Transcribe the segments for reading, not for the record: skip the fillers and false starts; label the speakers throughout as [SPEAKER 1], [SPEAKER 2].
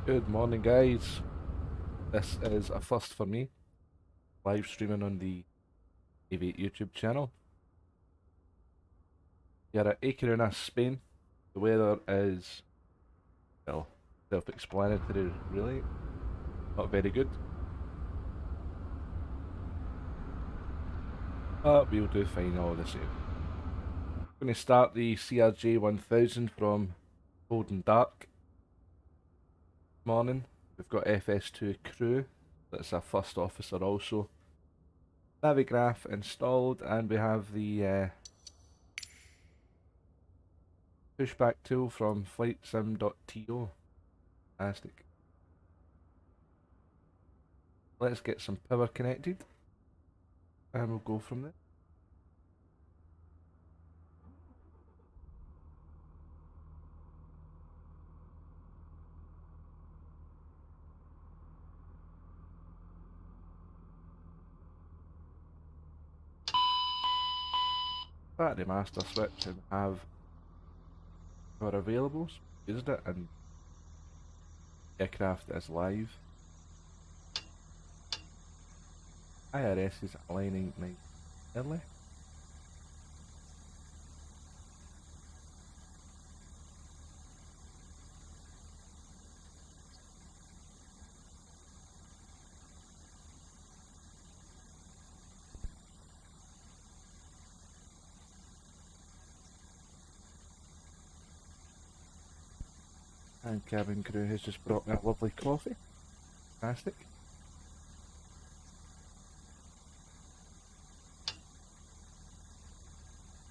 [SPEAKER 1] Good morning, guys. This is a first for me, live streaming on the AV YouTube channel. We are at A Coruna, Spain. The weather is, well, self-explanatory, really. Not very good. But we'll do fine all the same. I'm going to start the CRJ 1000 from Cold and Dark. Morning. We've got FS2 crew. That's our first officer also. Navigraph installed, and we have the pushback tool from VATSIM.to. Fantastic. Let's get some power connected, and we'll go from there. Battery master switch and have power available, so used it, and aircraft is live. IRS is aligning nice early. And cabin crew has just brought me a lovely coffee. Fantastic.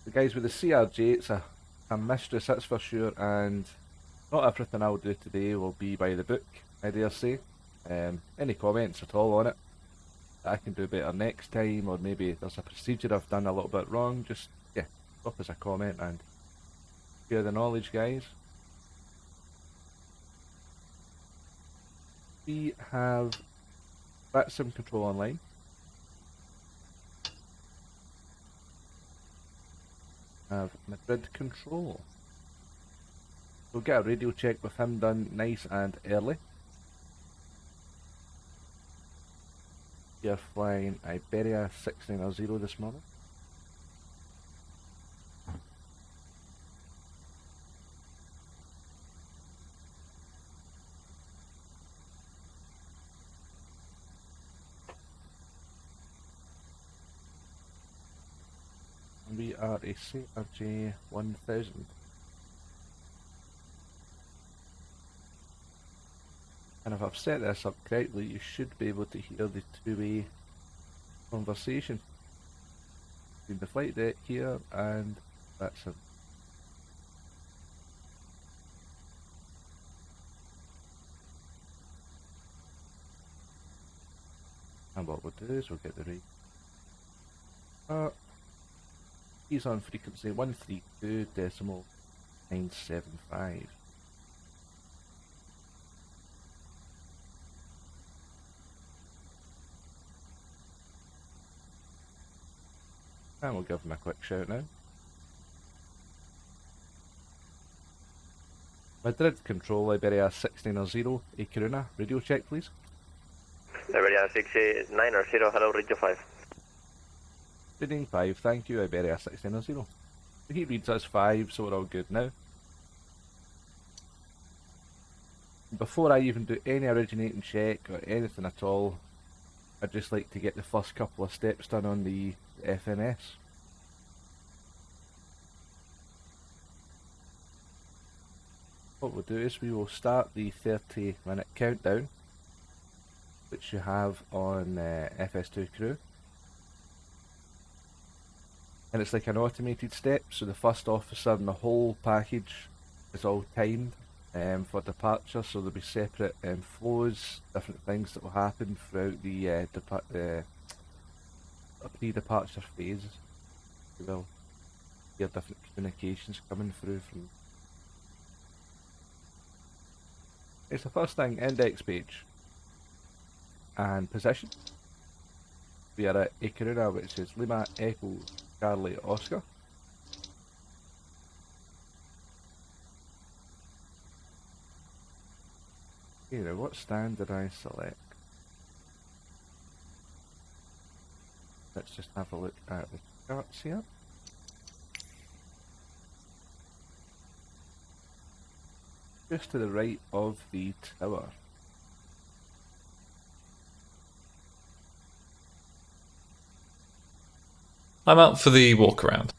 [SPEAKER 1] The guys with the CRJ, it's a mistress, that's for sure, and not everything I'll do today will be by the book, I dare say. Any comments at all on it that I can do better next time, or maybe there's a procedure I've done a little bit wrong, just, yeah, drop us a comment and share the knowledge, guys. We have VATSIM control online. Have Madrid control. We'll get a radio check with him done nice and early. We are flying Iberia 690 this morning. We are a CRJ 1000. And if I've set this up correctly, you should be able to hear the two-way conversation between the flight deck here and VATSIM. And what we'll do is we'll get the rate. He's on frequency 132.975. And we'll give him a quick shout now. Madrid control, Iberia 690, A Coruna, radio check please.
[SPEAKER 2] Iberia 690, hello, radio 5.
[SPEAKER 1] Reading 5, thank you, Iberia 690. He reads us 5, so we're all good now. Before I even do any originating check or anything at all, I'd just like to get the first couple of steps done on the FMS. What we'll do is we will start the 30-minute countdown, which you have on FS2 crew. And it's like an automated step, so the first officer and the whole package is all timed for departure, so there'll be separate flows, different things that will happen throughout the pre-departure phase. You will hear different communications coming through from. It's the first thing, index page and position. We are at A Coruna, which is Lima Echo Charlie Oscar. Okay, now what stand did I select? Let's just have a look at the charts here. Just to the right of the tower.
[SPEAKER 3] I'm out for the walk around.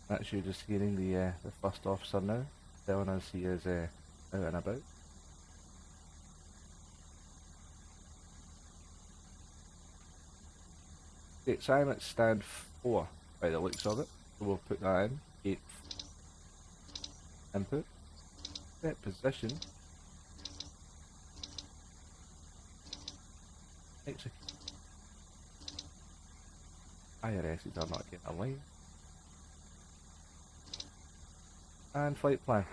[SPEAKER 1] That's you just hearing the first officer now, telling us he is out and about. Okay, so I'm at stand 4 by the looks of it, so we'll put that in. 8th input. Set position. Execute. IRSs are not getting a line. And flight plan.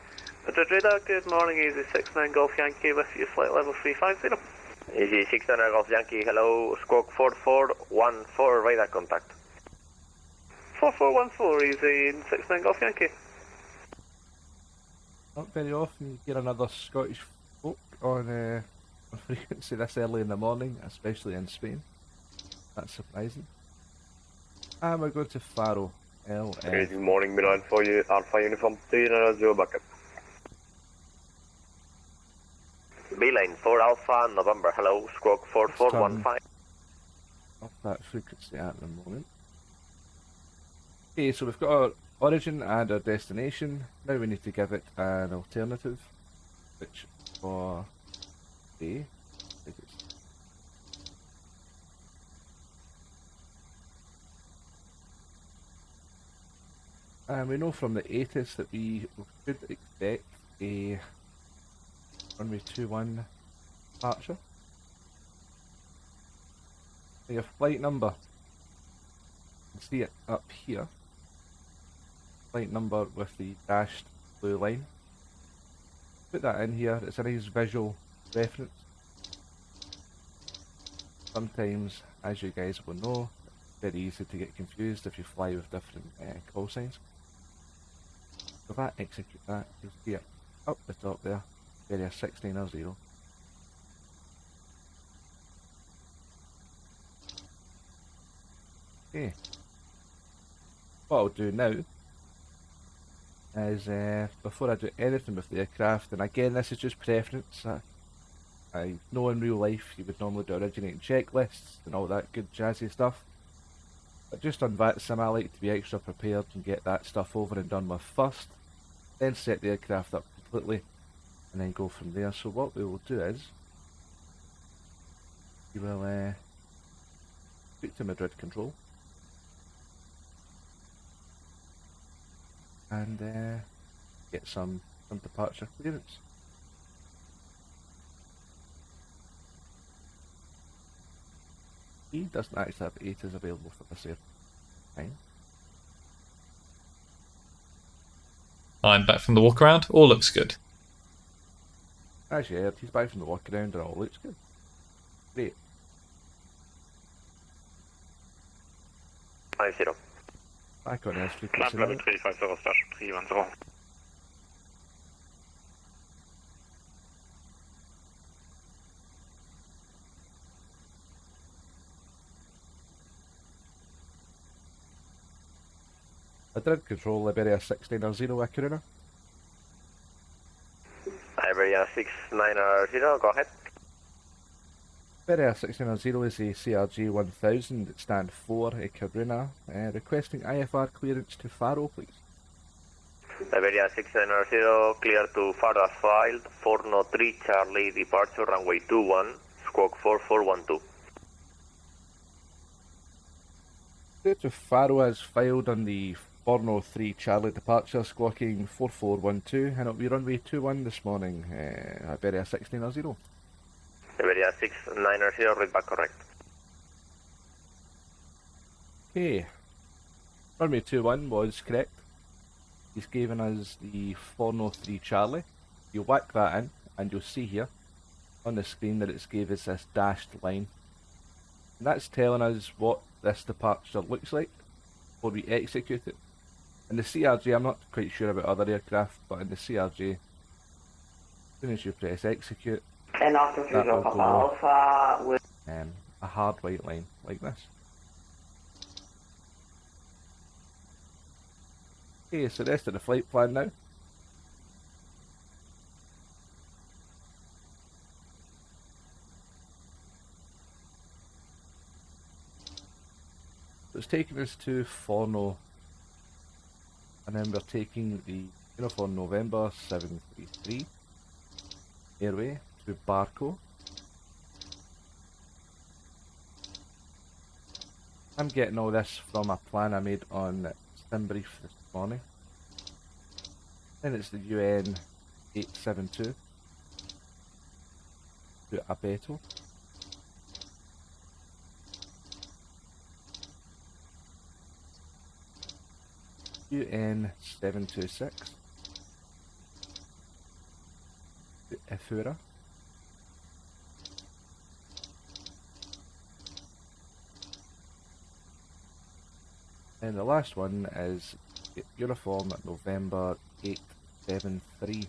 [SPEAKER 2] Radar, good morning, Easy 69 Golf Yankee with you, flight level 350. Easy 69 Golf Yankee, hello, squawk 4414, radar contact. 4414, Easy 69 Golf Yankee.
[SPEAKER 1] Not very often you hear another Scottish folk on frequency this early in the morning, especially in Spain. That's surprising. And we're going to Faro, LF.
[SPEAKER 2] Good morning, Milan for you, Alpha Uniform 300 backup. B-line 4 Alpha, November, hello, squawk 4415.
[SPEAKER 1] Off that frequency at the moment. Okay, so we've got our origin and our destination. Now we need to give it an alternative, which for A, and we know from the ATIS that we should expect a runway 21 departure. Your flight number, you can see it up here. Flight number with the dashed blue line. Put that in here, it's a nice visual reference. Sometimes, as you guys will know, it's very easy to get confused if you fly with different call signs. So if I execute that, you'll see it up the top there, area 1600. Okay. What I'll do now is, before I do anything with the aircraft, and again this is just preference, I know in real life you would normally do originating checklists and all that good jazzy stuff, but just on VATSIM I like to be extra prepared and get that stuff over and done with first, then set the aircraft up completely and then go from there. So what we will do is, we will speak to Madrid Control and get some departure clearance. He doesn't actually have ATIS available for this time.
[SPEAKER 3] I'm back from the walk around. All looks good.
[SPEAKER 1] As you heard, he's back from the walk around and all looks good. Great.
[SPEAKER 2] 50.
[SPEAKER 1] Back on S frequency
[SPEAKER 2] Climb level
[SPEAKER 1] now.
[SPEAKER 2] 350, station 310.
[SPEAKER 1] Madrid Control, Liberia 1600, A Coruna.
[SPEAKER 2] Iberia 690, go ahead.
[SPEAKER 1] Liberia 1600 is a CRJ 1000 at stand 4, A Coruna. Requesting IFR clearance to Faro, please.
[SPEAKER 2] Iberia 690, clear to Faro as filed, 403 Charlie, departure runway 21, squawk 4412.
[SPEAKER 1] Clear to Faro as filed on the 403 Charlie departure, squawking 4412, and it'll be runway 21 this morning, Iberia 1600.
[SPEAKER 2] Iberia 690, read back correct.
[SPEAKER 1] Okay, runway 21 was correct. He's given us the 403 Charlie. You whack that in, and you'll see here on the screen that it's gave us this dashed line. And that's telling us what this departure looks like before we execute it. In the CRJ, I'm not quite sure about other aircraft, but in the CRJ, soon as you press execute,
[SPEAKER 2] And after
[SPEAKER 1] that will
[SPEAKER 2] Papa
[SPEAKER 1] go
[SPEAKER 2] Alpha with
[SPEAKER 1] a hard white line like this. Okay, so the rest of the flight plan now. So it's taking us to Faro, and then we're taking the Uniform November 733 airway to Barco. I'm getting all this from a plan I made on Simbrief this morning. Then it's the UN 872 to Abeto. UN 726 to Efura. And the last one is Uniform November 873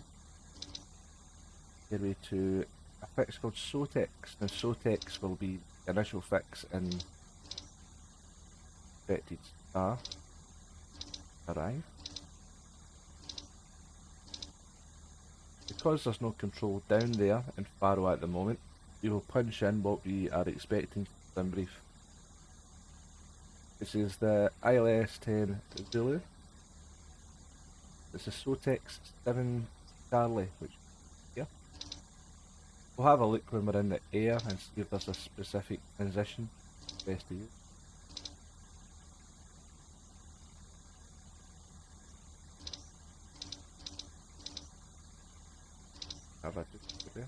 [SPEAKER 1] airway to a fix called Sotex. Now Sotex will be the initial fix in expected star arrive. Because there's no control down there in Faro at the moment, we will punch in what we are expecting from brief. This is the ILS-10 Zulu. This is Sotex 7 Charlie, which is here. We'll have a look when we're in the air and see if there's a specific transition best to use. Have a look there.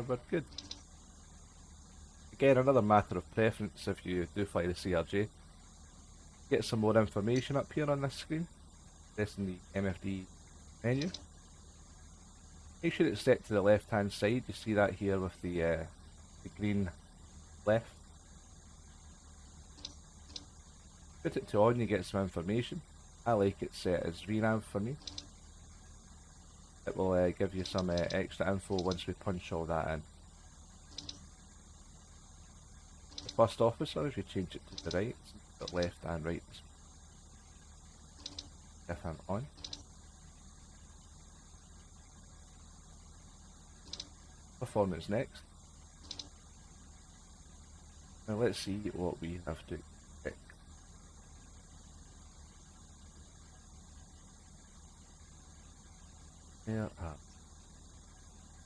[SPEAKER 1] But good. Again, another matter of preference if you do fly the CRJ. Get some more information up here on this screen. Pressing the MFD menu. Make sure it's set to the left hand side. You see that here with the green left. Put it to on, you get some information. I like it set as VNAV for me. It will give you some extra info once we punch all that in. The first officer, if you change it to the right, it's the left and right. If I'm on. Performance next. Now let's see what we have to pick. There are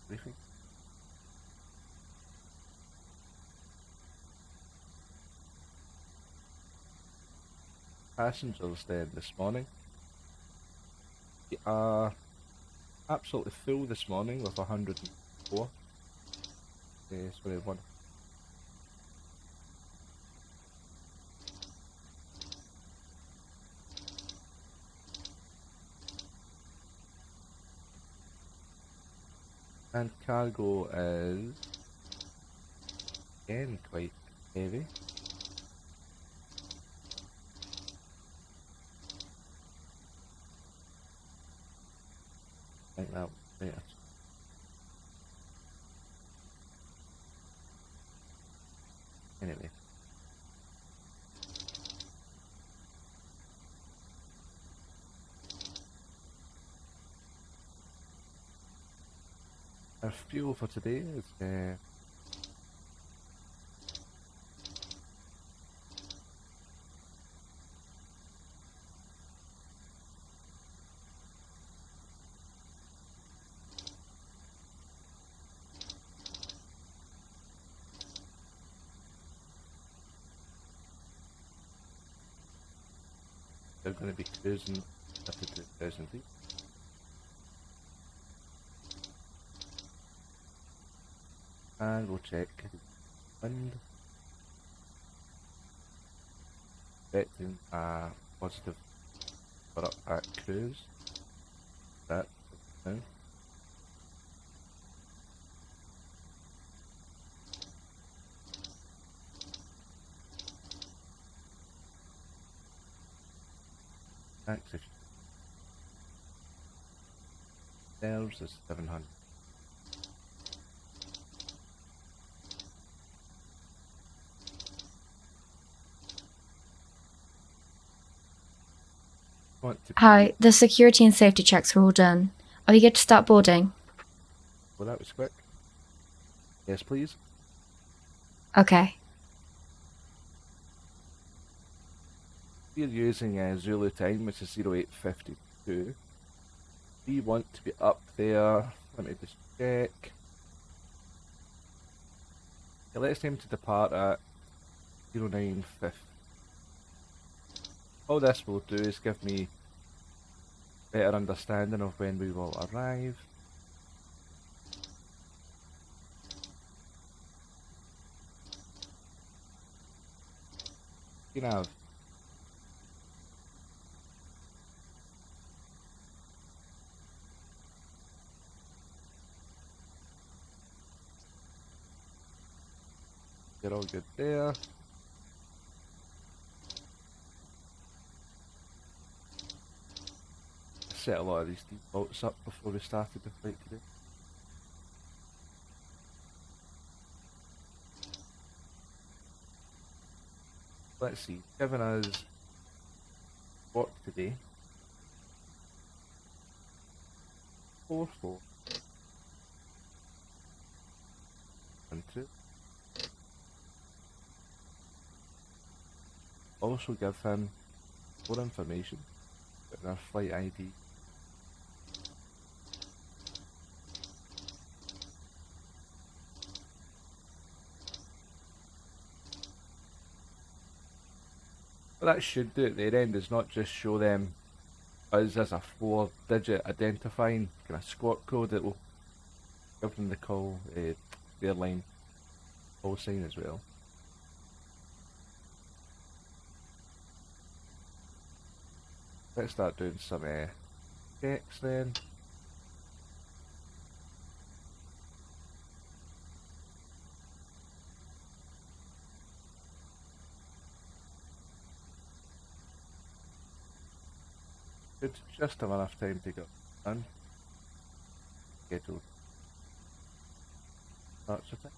[SPEAKER 1] briefing. Passengers then this morning. We are absolutely full this morning with 104. Sorry, one. And cargo is again quite heavy. I think that was better. Anyway. Our fuel for today is they're going to be cruising up to 2,000 feet. And we'll check the wind. Expecting a positive for up at cruise. That now. Tax if theirs is 700. Want to
[SPEAKER 4] Hi, the security and safety checks are all done. Are you good to start boarding?
[SPEAKER 1] Well, that was quick. Yes, please.
[SPEAKER 4] Okay.
[SPEAKER 1] We're using Zulu time, which is 0852. We want to be up there. Let me just check. Okay, let's aim to depart at 0950. All this will do is give me better understanding of when we will arrive. You can have you're all good there. I set a lot of these defaults up before we started the flight today. Let's see, given us work today. 4-4. 1-2. Also give him more information about our flight ID. What that should do at their end is not just show them us as a 4-digit identifying kind of squawk code, that will give them the call, the airline call sign as well. Let's start doing some checks then. Good, just have enough time to get done. Scheduled starts with it.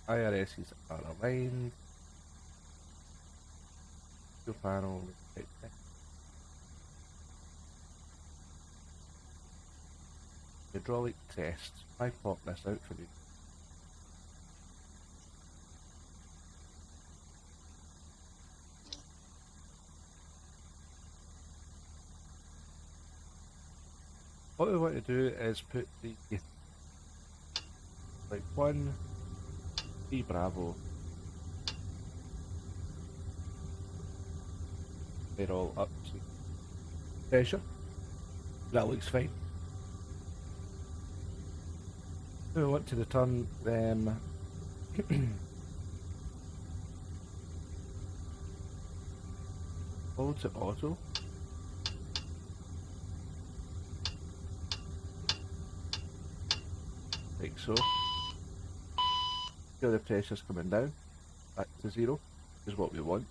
[SPEAKER 1] IRSs are aligned. Your panel. Hydraulic test. I pop this out for you. What we want to do is put the like 1 3 Bravo. They're all up to pressure. That looks fine. We want to return them all to auto. Like so. Feel the pressure's coming down. Back to 0 is what we want.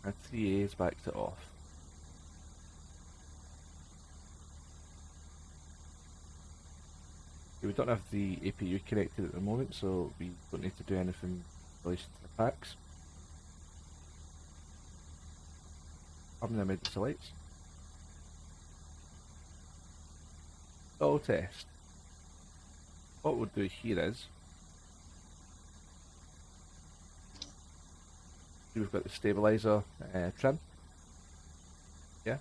[SPEAKER 1] And 3A is back to off. We don't have the APU connected at the moment, so we don't need to do anything in relation to the packs. I'm in the emergency lights. Auto test. What we'll do here is, we've got the stabilizer trim. Yeah.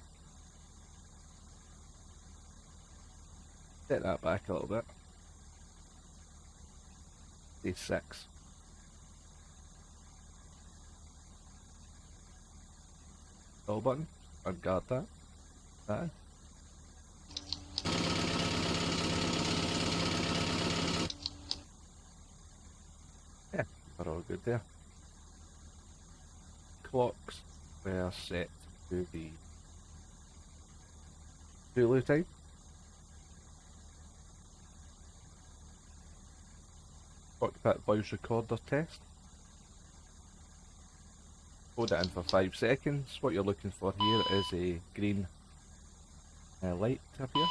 [SPEAKER 1] Set that back a little bit. D6. All button. Unguard that. That. Yeah, we're all good there. Clocks were set to the Zulu time. Cockpit voice recorder test. Hold it in for 5 seconds. What you're looking for here is a green light to appear.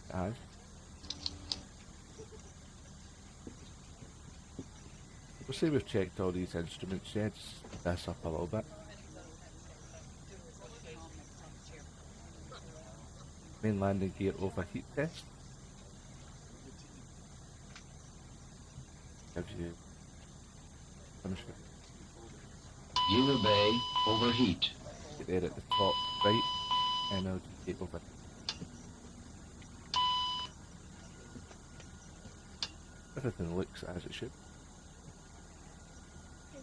[SPEAKER 1] It has. We'll say we've checked all these instruments, yeah, just this up a little bit. Main landing gear overheat test. Gives you punishment.
[SPEAKER 5] Gear bay overheat.
[SPEAKER 1] Get there at the top right, and it'll just take over. Everything looks as it should. At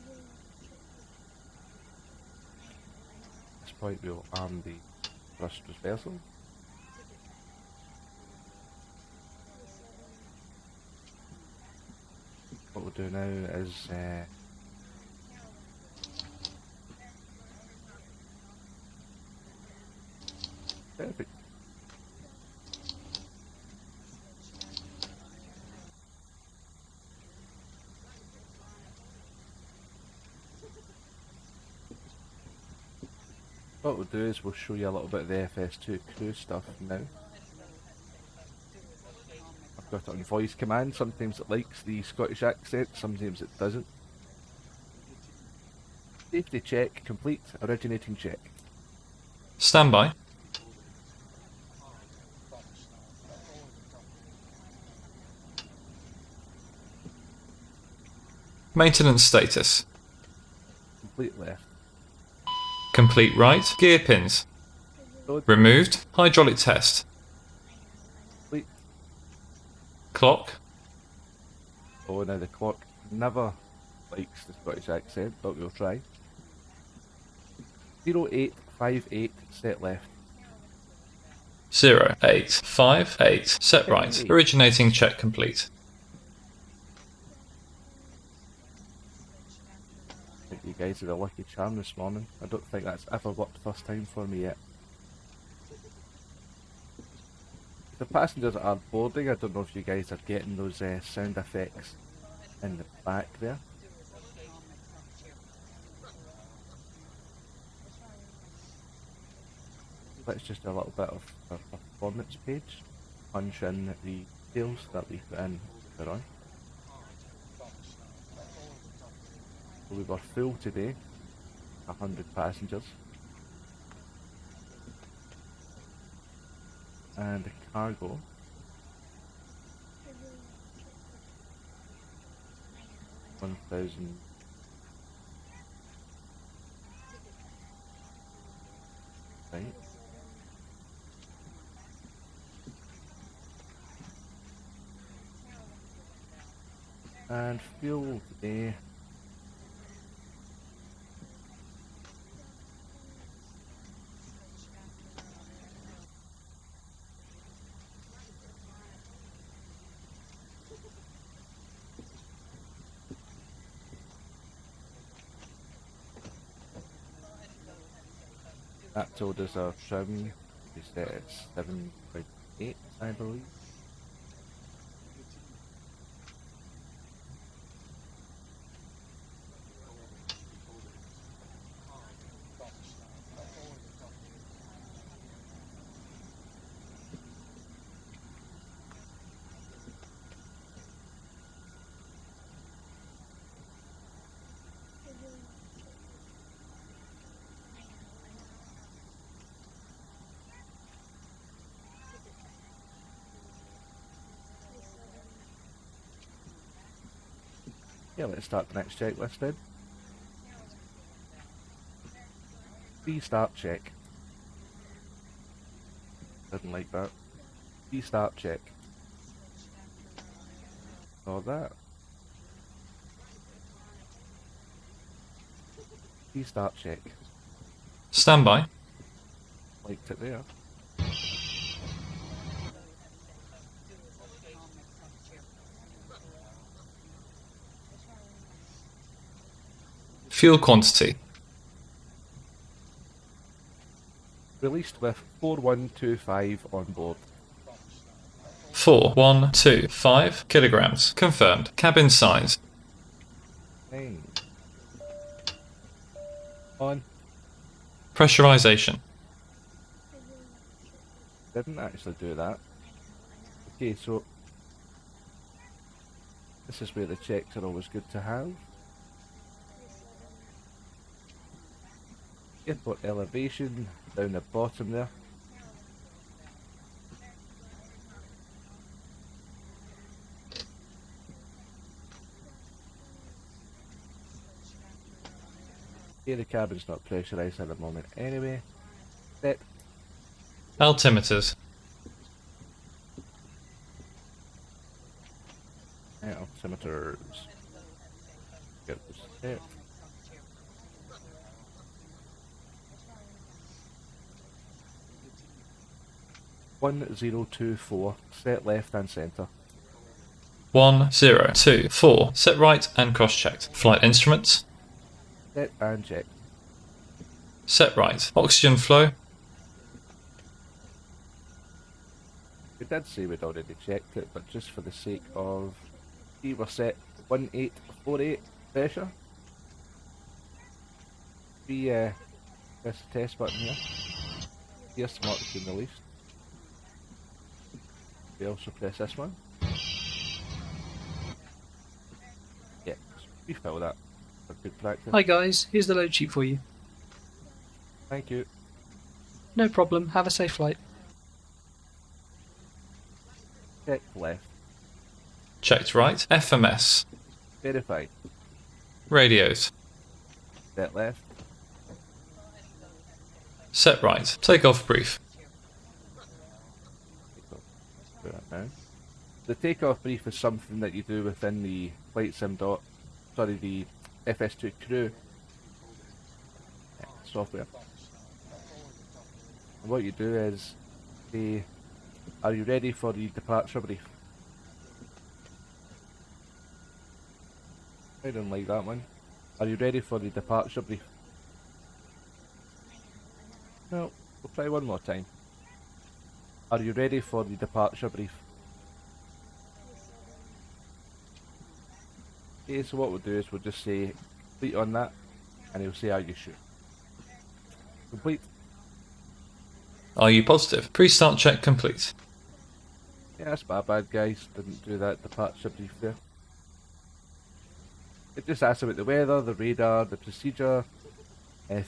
[SPEAKER 1] this point we'll arm the thrust reversal. What we'll do now is perfect. What we'll do is we'll show you a little bit of the FS2 crew stuff now. I've got it on voice command. Sometimes it likes the Scottish accent, sometimes it doesn't. Safety check complete. Originating check.
[SPEAKER 3] Standby. Maintenance status.
[SPEAKER 1] Complete left.
[SPEAKER 3] Complete right. Gear pins.
[SPEAKER 1] Load.
[SPEAKER 3] Removed. Hydraulic test.
[SPEAKER 1] Complete.
[SPEAKER 3] Clock.
[SPEAKER 1] Oh, now the clock never likes the Scottish accent, but we'll try. 0858, set left.
[SPEAKER 3] 0858. Set right. Originating check complete.
[SPEAKER 1] I think you guys are a lucky charm this morning. I don't think that's ever worked first time for me yet. The passengers are boarding. I don't know if you guys are getting those sound effects in the back there. Let's just do a little bit of our performance page. Punch in the details that we put in earlier on. So we were full today, 100 passengers. And the cargo, $1,000. Right. And fuel today, that told us our trim, we set at 7.8, I believe. Yeah, let's start the next checklist then. Restart check. Didn't like that. Restart check. Saw that. Restart check.
[SPEAKER 3] Standby.
[SPEAKER 1] Liked it there.
[SPEAKER 3] Fuel quantity.
[SPEAKER 1] Released with 4125 on board.
[SPEAKER 3] 4125 kilograms. Confirmed. Cabin size.
[SPEAKER 1] 9. On.
[SPEAKER 3] Pressurization.
[SPEAKER 1] Didn't actually do that. Okay, so this is where the checks are always good to have. Airport elevation down the bottom there. Okay, the cabin's not pressurised at the moment anyway. Set.
[SPEAKER 3] Altimeters.
[SPEAKER 1] Altimeters. Get this set. One 024. Set left and centre.
[SPEAKER 3] 1024. Set right and cross-checked. Flight instruments.
[SPEAKER 1] Set and check.
[SPEAKER 3] Set right. Oxygen flow.
[SPEAKER 1] We did say we'd already checked it, but just for the sake of... We were set 1848 pressure. We press the test button here. Here's some oxygen released. We also press this one. Yeah, refill that for good practice.
[SPEAKER 6] Hi guys, here's the load sheet for you.
[SPEAKER 1] Thank you.
[SPEAKER 6] No problem, have a safe flight.
[SPEAKER 1] Check left.
[SPEAKER 3] Checked right. FMS.
[SPEAKER 1] Verified.
[SPEAKER 3] Radios.
[SPEAKER 1] Set left.
[SPEAKER 3] Set right. Takeoff brief.
[SPEAKER 1] Do that now. The takeoff brief is something that you do within the the FS2 crew software. And what you do is say, are you ready for the departure brief? I don't like that one. Are you ready for the departure brief? No, we'll try one more time. Are you ready for the departure brief? Okay, so what we'll do is we'll just say complete on that, and he'll say, are you sure? Complete.
[SPEAKER 3] Are you positive? Pre-start check complete.
[SPEAKER 1] Yeah, that's my bad, guys. Didn't do that departure brief there. It just asks about the weather, the radar, the procedure,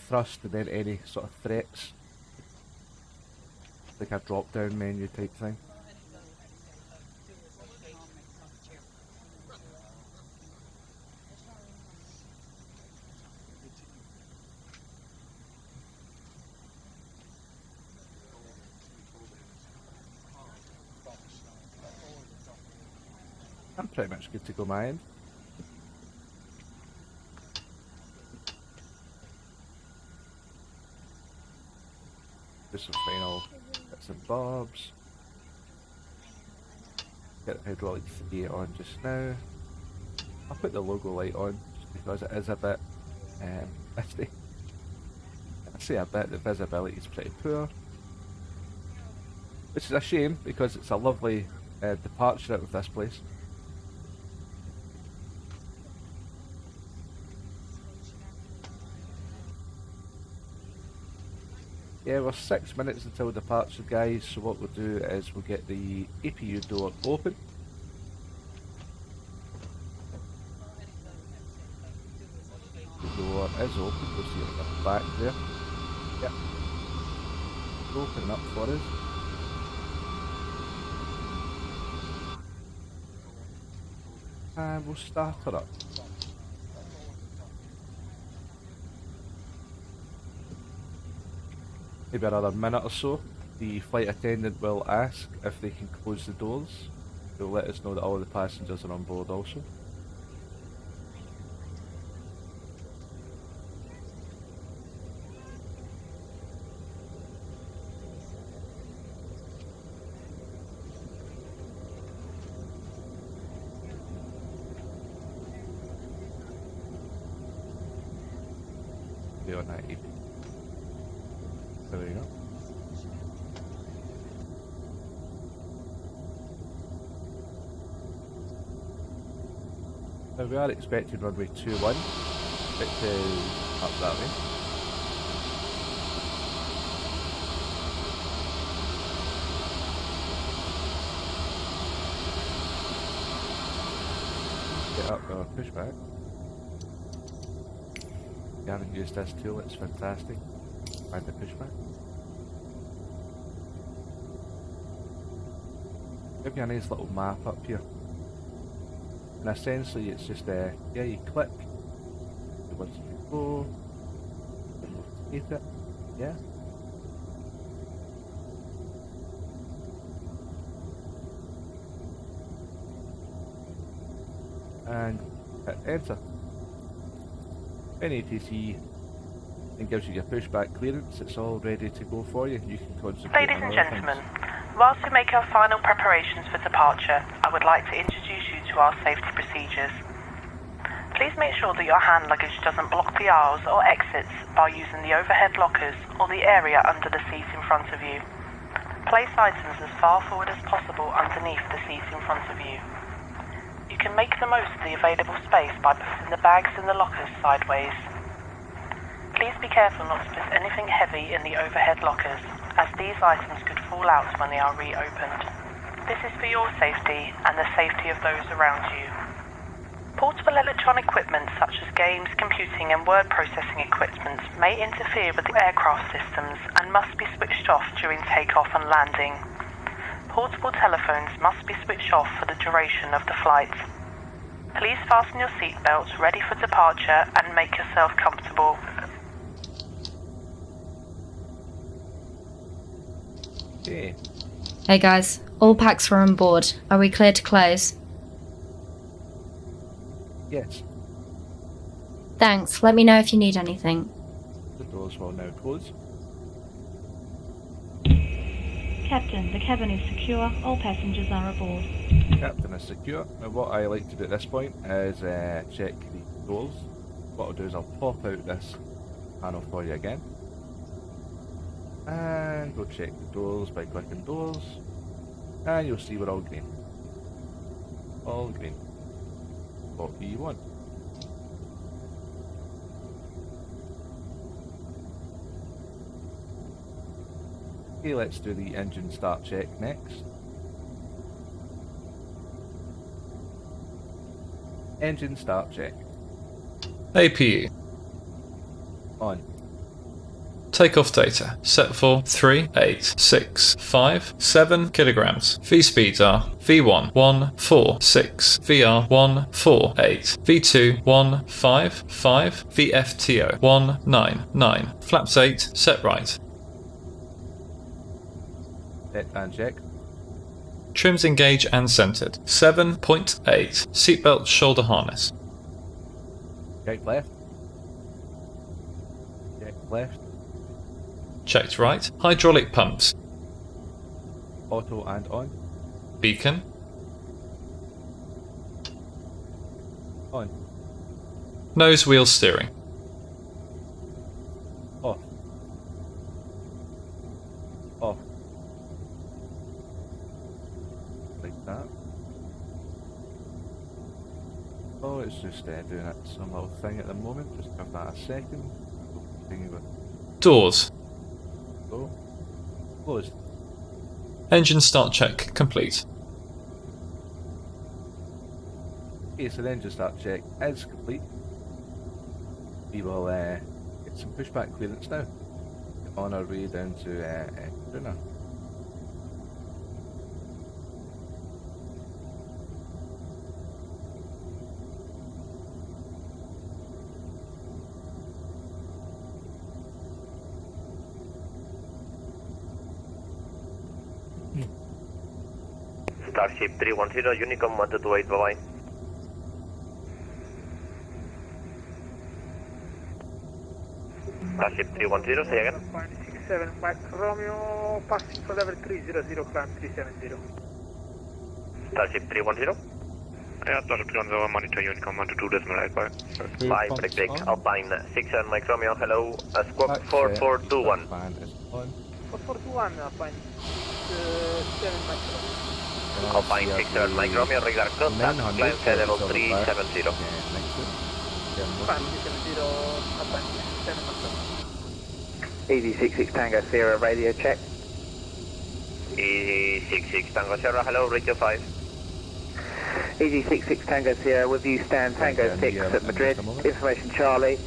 [SPEAKER 1] thrust, and then any sort of threats. Like a drop-down menu type thing. I'm pretty much good to go my end. Just some final bits and bobs. Get the hydraulic 3 on just now. I'll put the logo light on just because it is a bit misty. I say a bit, the visibility is pretty poor. Which is a shame because it's a lovely departure out of this place. Yeah, we're 6 minutes until departure, guys, so what we'll do is we'll get the APU door open. The door is open, we'll see it at the back there. Yep. Open up for us. And we'll start her up. Maybe another minute or so, the flight attendant will ask if they can close the doors. They'll let us know that all the passengers are on board also. Be on that EP. There we go. Now we are expecting runway 21, which is up that way. Get up our pushback. We haven't used this tool, it's fantastic. Find the pushback. Give you a nice little map up here. And essentially it's just yeah, you click, it wants you to go, rotate it, yeah. And hit enter. NATC and gives you your pushback clearance, it's all ready to go for you. You can concentrate
[SPEAKER 7] Ladies
[SPEAKER 1] on
[SPEAKER 7] and
[SPEAKER 1] other
[SPEAKER 7] gentlemen,
[SPEAKER 1] things.
[SPEAKER 7] whilst we make our final preparations for departure, I would like to introduce you to our safety procedures. Please make sure that your hand luggage doesn't block the aisles or exits by using the overhead lockers or the area under the seat in front of you. Place items as far forward as possible underneath the seat in front of you. You can make the most of the available space by putting the bags in the lockers sideways. Please be careful not to put anything heavy in the overhead lockers, as these items could fall out when they are reopened. This is for your safety and the safety of those around you. Portable electronic equipment such as games, computing and word processing equipment may interfere with the aircraft systems and must be switched off during takeoff and landing. Portable telephones must be switched off for the duration of the flight. Please fasten your seatbelt ready for departure and make yourself comfortable.
[SPEAKER 1] Okay.
[SPEAKER 4] Hey guys, all packs are on board. Are we clear to close?
[SPEAKER 1] Yes,
[SPEAKER 4] Thanks, let me know if you need anything.
[SPEAKER 1] the doors will now close.
[SPEAKER 8] Captain, the cabin is secure. All passengers are aboard.
[SPEAKER 1] Captain is secure. Now what I like to do at this point is check the doors. What I'll do is I'll pop out this panel for you again. And we'll check the doors by clicking doors. And you'll see we're all green. All green. What do you want? Okay, let's do the engine start check next. Engine start check.
[SPEAKER 3] APU.
[SPEAKER 1] On.
[SPEAKER 3] Takeoff data set for 38657 kilograms. V speeds are V1 146, VR 148, V2 155, VFTO 199. Flaps 8 set right.
[SPEAKER 1] Set and check.
[SPEAKER 3] Trims engaged and centered. 7.8. Seatbelt shoulder harness.
[SPEAKER 1] Check left. Check left.
[SPEAKER 3] Checked right. Hydraulic pumps.
[SPEAKER 1] Auto and on.
[SPEAKER 3] Beacon.
[SPEAKER 1] On.
[SPEAKER 3] Nose wheel steering.
[SPEAKER 1] Off. Off. Like that. Oh, it's just doing it some little thing at the moment. Just give that a second. We'll continue with
[SPEAKER 3] Doors.
[SPEAKER 1] go. Closed.
[SPEAKER 3] Engine start check complete.
[SPEAKER 1] Okay, so the engine start check is complete. We will get some pushback clearance now. On our way down to A Coruna.
[SPEAKER 2] Starship 310, Unicom 128, bye bye. Starship 310, say again.
[SPEAKER 9] 67 Mike Romeo, passing for level 300, climb 370.
[SPEAKER 2] Starship 310.
[SPEAKER 10] Yeah, Starship 310, monitor Unicom 122.8, bye.
[SPEAKER 2] Bye, break, Alpine 67 Mike Romeo, hello, squawk 4421.
[SPEAKER 1] Fan is on.
[SPEAKER 9] 4421, Alpine, 7 Mike Romeo.
[SPEAKER 2] Alpine 67 Mike Romeo, radar contact, climb flight level 370.
[SPEAKER 9] Easy 66 Tango Sierra, radio check.
[SPEAKER 2] Easy 66 Tango Sierra, hello, radio 5.
[SPEAKER 9] Easy 66 Tango Sierra, with you stand Tango 6 at Madrid. Information Charlie,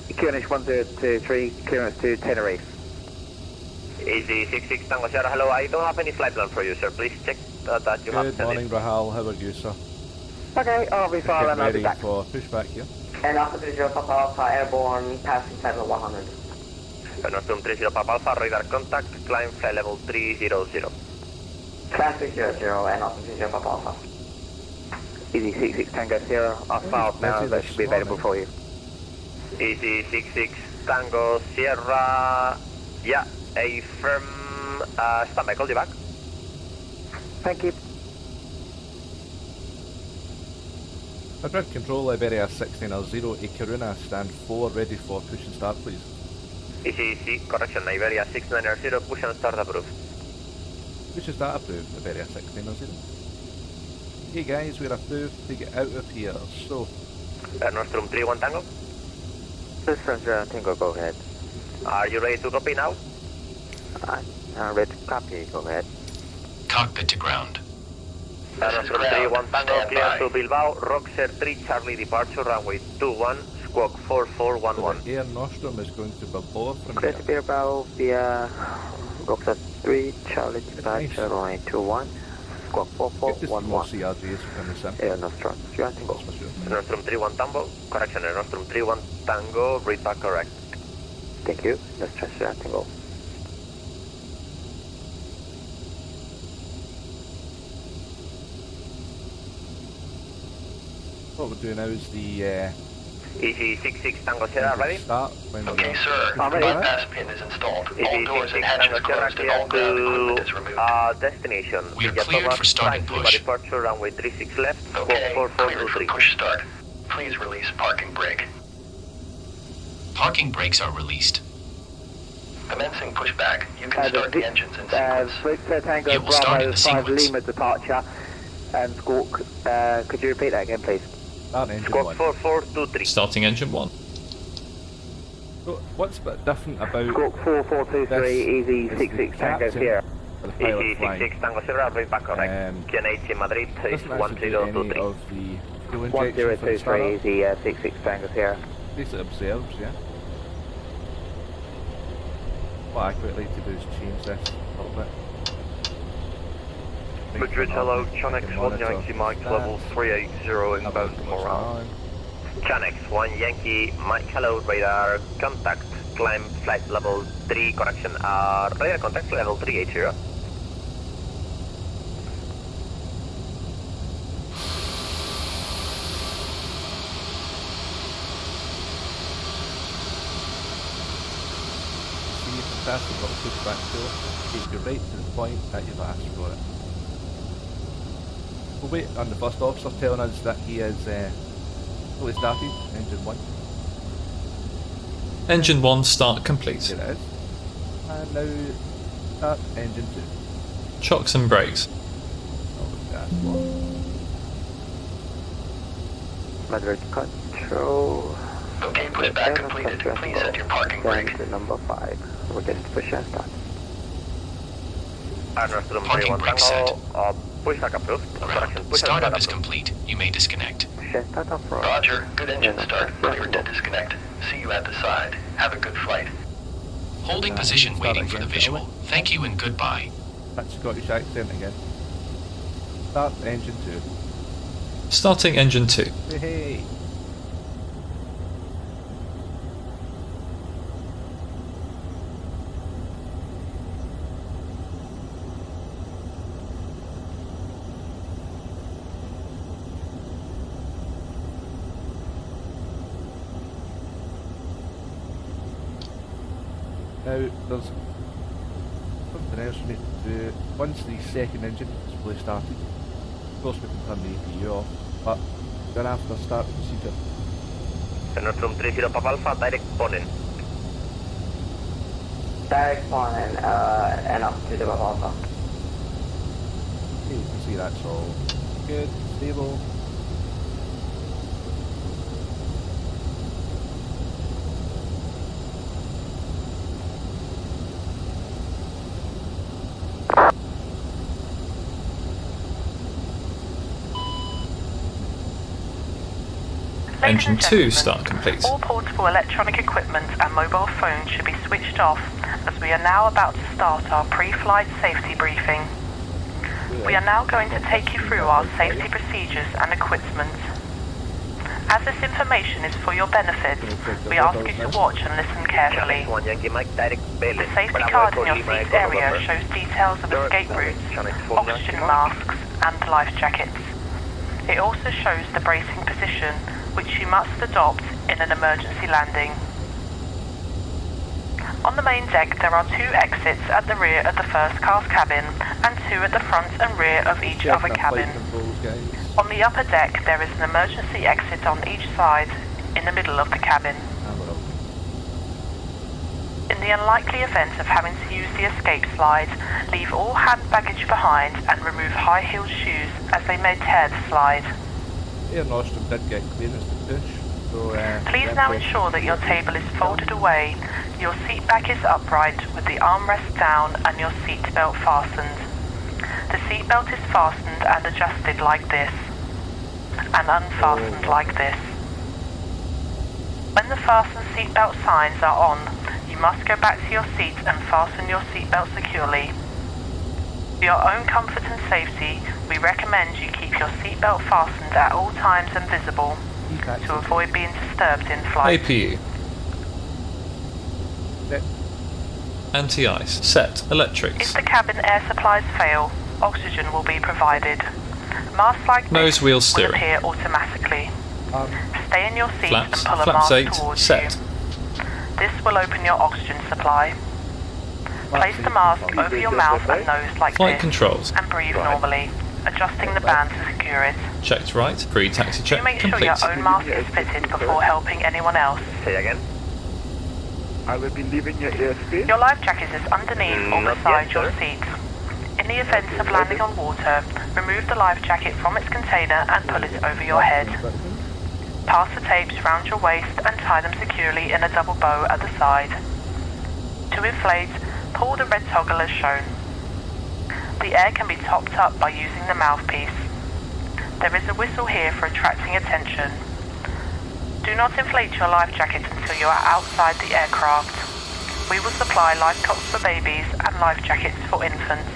[SPEAKER 9] QNH 1023, clearance to Tenerife.
[SPEAKER 2] Easy 66 Tango Sierra, hello, I don't have any flight plan for you, sir. Please check that you have
[SPEAKER 1] Good
[SPEAKER 2] sent
[SPEAKER 1] morning,
[SPEAKER 2] it.
[SPEAKER 1] Rahal. How are you, sir?
[SPEAKER 9] Okay, I'll be fine and I'll be
[SPEAKER 1] Ready
[SPEAKER 9] back.
[SPEAKER 1] for pushback here.
[SPEAKER 11] And Alpha 30 Papa Alpha, airborne, passing flight level 100.
[SPEAKER 2] Nostrum 30 Papa Alpha, radar contact, climb flight level 300.
[SPEAKER 11] Class 300 and Alpha 30 Papa Alpha.
[SPEAKER 9] Easy 66 Tango Sierra, our files now, that should be available for you.
[SPEAKER 2] Easy 66 Tango Sierra, yeah, a firm standby, call you back.
[SPEAKER 9] Thank you.
[SPEAKER 1] Madrid Control, Iberia 1600, A Coruna, stand 4, ready for push and start, please.
[SPEAKER 2] Easy, correction, Iberia 6900, push and start approved.
[SPEAKER 1] Push and start approved, Iberia 1600. Hey guys, we're approved to get out of here, so...
[SPEAKER 2] Nostrum 31 Tango.
[SPEAKER 9] This is Tango, go ahead.
[SPEAKER 2] Are you ready to copy now?
[SPEAKER 9] I'm ready to copy, go ahead.
[SPEAKER 5] Cockpit to ground.
[SPEAKER 2] Nostrum 31 Tango, clear to Bilbao, Roxer 3 Charlie departure, runway 21, squawk 4411.
[SPEAKER 1] So the Air Nostrum is going to Bilbao from
[SPEAKER 9] Clear
[SPEAKER 1] here.
[SPEAKER 9] to Bilbao via Roxas 3, Charlie departure, runway 21, squawk
[SPEAKER 1] Get to see more
[SPEAKER 9] 4411.
[SPEAKER 1] CRJs from the sim.
[SPEAKER 9] Air Nostrum, Tango.
[SPEAKER 1] That's for sure.
[SPEAKER 2] Nostrum 31 Tango, correction, Nostrum 31 Tango, read back correct.
[SPEAKER 9] Thank you, Nostrum Tango.
[SPEAKER 1] What we'll do now is the
[SPEAKER 2] Easy 66 Tango Sierra, ready?
[SPEAKER 1] start. When
[SPEAKER 5] Okay,
[SPEAKER 1] we're
[SPEAKER 5] sir.
[SPEAKER 9] I'm ready.
[SPEAKER 5] Bypass pin is installed. All
[SPEAKER 2] Easy
[SPEAKER 5] doors
[SPEAKER 2] 66
[SPEAKER 5] and hatches
[SPEAKER 2] Tango Sierra,
[SPEAKER 5] closed and all
[SPEAKER 2] clear
[SPEAKER 5] ground equipment is
[SPEAKER 2] to
[SPEAKER 5] removed.
[SPEAKER 2] destination.
[SPEAKER 5] We are cleared for start and push.
[SPEAKER 2] Departure, runway 36 left, squawk
[SPEAKER 5] Okay, cleared for
[SPEAKER 2] 4423.
[SPEAKER 5] push start. Please release parking brake. Parking brakes are released. Commencing pushback. You can start the engines in sequence.
[SPEAKER 9] Victor Tango
[SPEAKER 5] You will start in
[SPEAKER 9] Bravo
[SPEAKER 5] the
[SPEAKER 9] 5
[SPEAKER 5] sequence.
[SPEAKER 9] Lima departure and squawk, could you repeat that again please?
[SPEAKER 1] start engine
[SPEAKER 2] Squawk
[SPEAKER 1] 1.
[SPEAKER 2] 4423.
[SPEAKER 3] Starting engine 1.
[SPEAKER 1] So what's a bit different about
[SPEAKER 9] Squawk 4423,
[SPEAKER 1] This
[SPEAKER 9] easy
[SPEAKER 1] is the
[SPEAKER 9] 66 Tango
[SPEAKER 1] captain
[SPEAKER 9] Sierra.
[SPEAKER 1] for the pilot
[SPEAKER 2] Easy
[SPEAKER 1] flying?
[SPEAKER 2] 66 Tango Sierra, read back correct. QNH in Madrid is
[SPEAKER 1] Doesn't actually do any
[SPEAKER 2] 1023.
[SPEAKER 1] of the fuel injection for the
[SPEAKER 9] 1023,
[SPEAKER 1] starter.
[SPEAKER 9] easy 66 Tango Sierra.
[SPEAKER 1] Basically observes, yeah. What I quite like to do is change this a little bit.
[SPEAKER 10] Madrid, hello, Chonex 1 Yankee Mike, level 380 inbound Moran.
[SPEAKER 2] Chanex 1 Yankee, Mike hello, radar contact, climb flight level 3, correction, radar contact level 380.
[SPEAKER 1] See, fantastic little pushback tool. Take you right to the point that you've asked for it. We'll wait on the first officer telling us that he is fully started, engine 1.
[SPEAKER 3] Engine 1 start complete.
[SPEAKER 1] Here it is. And now start engine 2.
[SPEAKER 3] Chocks and brakes.
[SPEAKER 1] Oh, gas one.
[SPEAKER 9] Madrid Control.
[SPEAKER 5] Okay, pushback completed. Please set your parking brake.
[SPEAKER 9] To number 5. We're just push and start.
[SPEAKER 2] Nostrum
[SPEAKER 5] Parking
[SPEAKER 2] 31
[SPEAKER 5] brake
[SPEAKER 2] Tango, pushback approved. Correction, push and start
[SPEAKER 5] Startup is
[SPEAKER 2] approved.
[SPEAKER 5] complete. You may disconnect.
[SPEAKER 9] Push and start off road.
[SPEAKER 5] Roger. Good engine start. Clear to disconnect. See you at the side. Have a good flight. Holding position
[SPEAKER 1] start
[SPEAKER 5] waiting for the
[SPEAKER 1] again,
[SPEAKER 5] visual.
[SPEAKER 1] shall
[SPEAKER 5] Thank you and goodbye.
[SPEAKER 1] That Scottish accent again. Start engine 2.
[SPEAKER 3] Starting engine 2.
[SPEAKER 1] Hey, hey. Now, there's something else we need to do. Once the second engine is fully started, of course we can turn the APU off, but then after start procedure,
[SPEAKER 2] Nostrum 30 Papa Alpha, direct ponen.
[SPEAKER 11] Direct on and up to the Papa Alpha.
[SPEAKER 1] okay, the see that's all good, stable.
[SPEAKER 3] Engine 2 start complete.
[SPEAKER 7] All portable electronic equipment and mobile phones should be switched off as we are now about to start our pre-flight safety briefing. We are now going to take you through our safety procedures and equipment. As this information is for your benefit, we ask you to watch and listen carefully. The safety card in your seat area shows details of escape routes, oxygen masks and life jackets. It also shows the bracing position which you must adopt in an emergency landing. On the main deck there are 2 exits at the rear of the first class cabin and 2 at the front and rear of each other cabin. On the upper deck there is an emergency exit on each side in the middle of the cabin. In the unlikely event of having to use the escape slide, leave all hand baggage behind and remove high-heeled shoes as they may tear the slide.
[SPEAKER 1] Air Nostrum did get clearance to push, so
[SPEAKER 7] please now ensure that your table is folded away, your seat back is upright with the armrest down and your seat belt fastened. The seat belt is fastened and adjusted like this, and unfastened like this. When the fasten seat belt signs are on, you must go back to your seat and fasten your seat belt securely. For your own comfort and safety, we recommend you keep your seatbelt fastened at all times and visible to avoid being disturbed in flight.
[SPEAKER 3] APU. Anti-ice. Set. Electrics.
[SPEAKER 7] If the cabin air supplies fail, oxygen will be provided. Masks like
[SPEAKER 3] Nose
[SPEAKER 7] this
[SPEAKER 3] wheel
[SPEAKER 7] will
[SPEAKER 3] steering.
[SPEAKER 7] appear automatically. Stay in your seat
[SPEAKER 3] Flaps.
[SPEAKER 7] and pull a
[SPEAKER 3] Flaps
[SPEAKER 7] mask
[SPEAKER 3] 8.
[SPEAKER 7] towards
[SPEAKER 3] Set.
[SPEAKER 7] you. This will open your oxygen supply. Place the mask over your mouth and nose like
[SPEAKER 3] Flight
[SPEAKER 7] this
[SPEAKER 3] controls.
[SPEAKER 7] and breathe normally, adjusting the band to secure it.
[SPEAKER 3] Checked right. Pre-taxi
[SPEAKER 7] Do
[SPEAKER 3] check
[SPEAKER 7] make
[SPEAKER 3] complete.
[SPEAKER 7] sure your own mask is fitted before helping anyone else.
[SPEAKER 2] Say again.
[SPEAKER 10] I will be leaving your airspace.
[SPEAKER 7] Your life jacket is underneath or beside your seat. In the event of landing on water, remove the life jacket from its container and pull it over your head. Pass the tapes round your waist and tie them securely in a double bow at the side. To inflate, pull the red toggle as shown. The air can be topped up by using the mouthpiece. There is a whistle here for attracting attention. Do not inflate your life jacket until you are outside the aircraft. We will supply life cots for babies and life jackets for infants.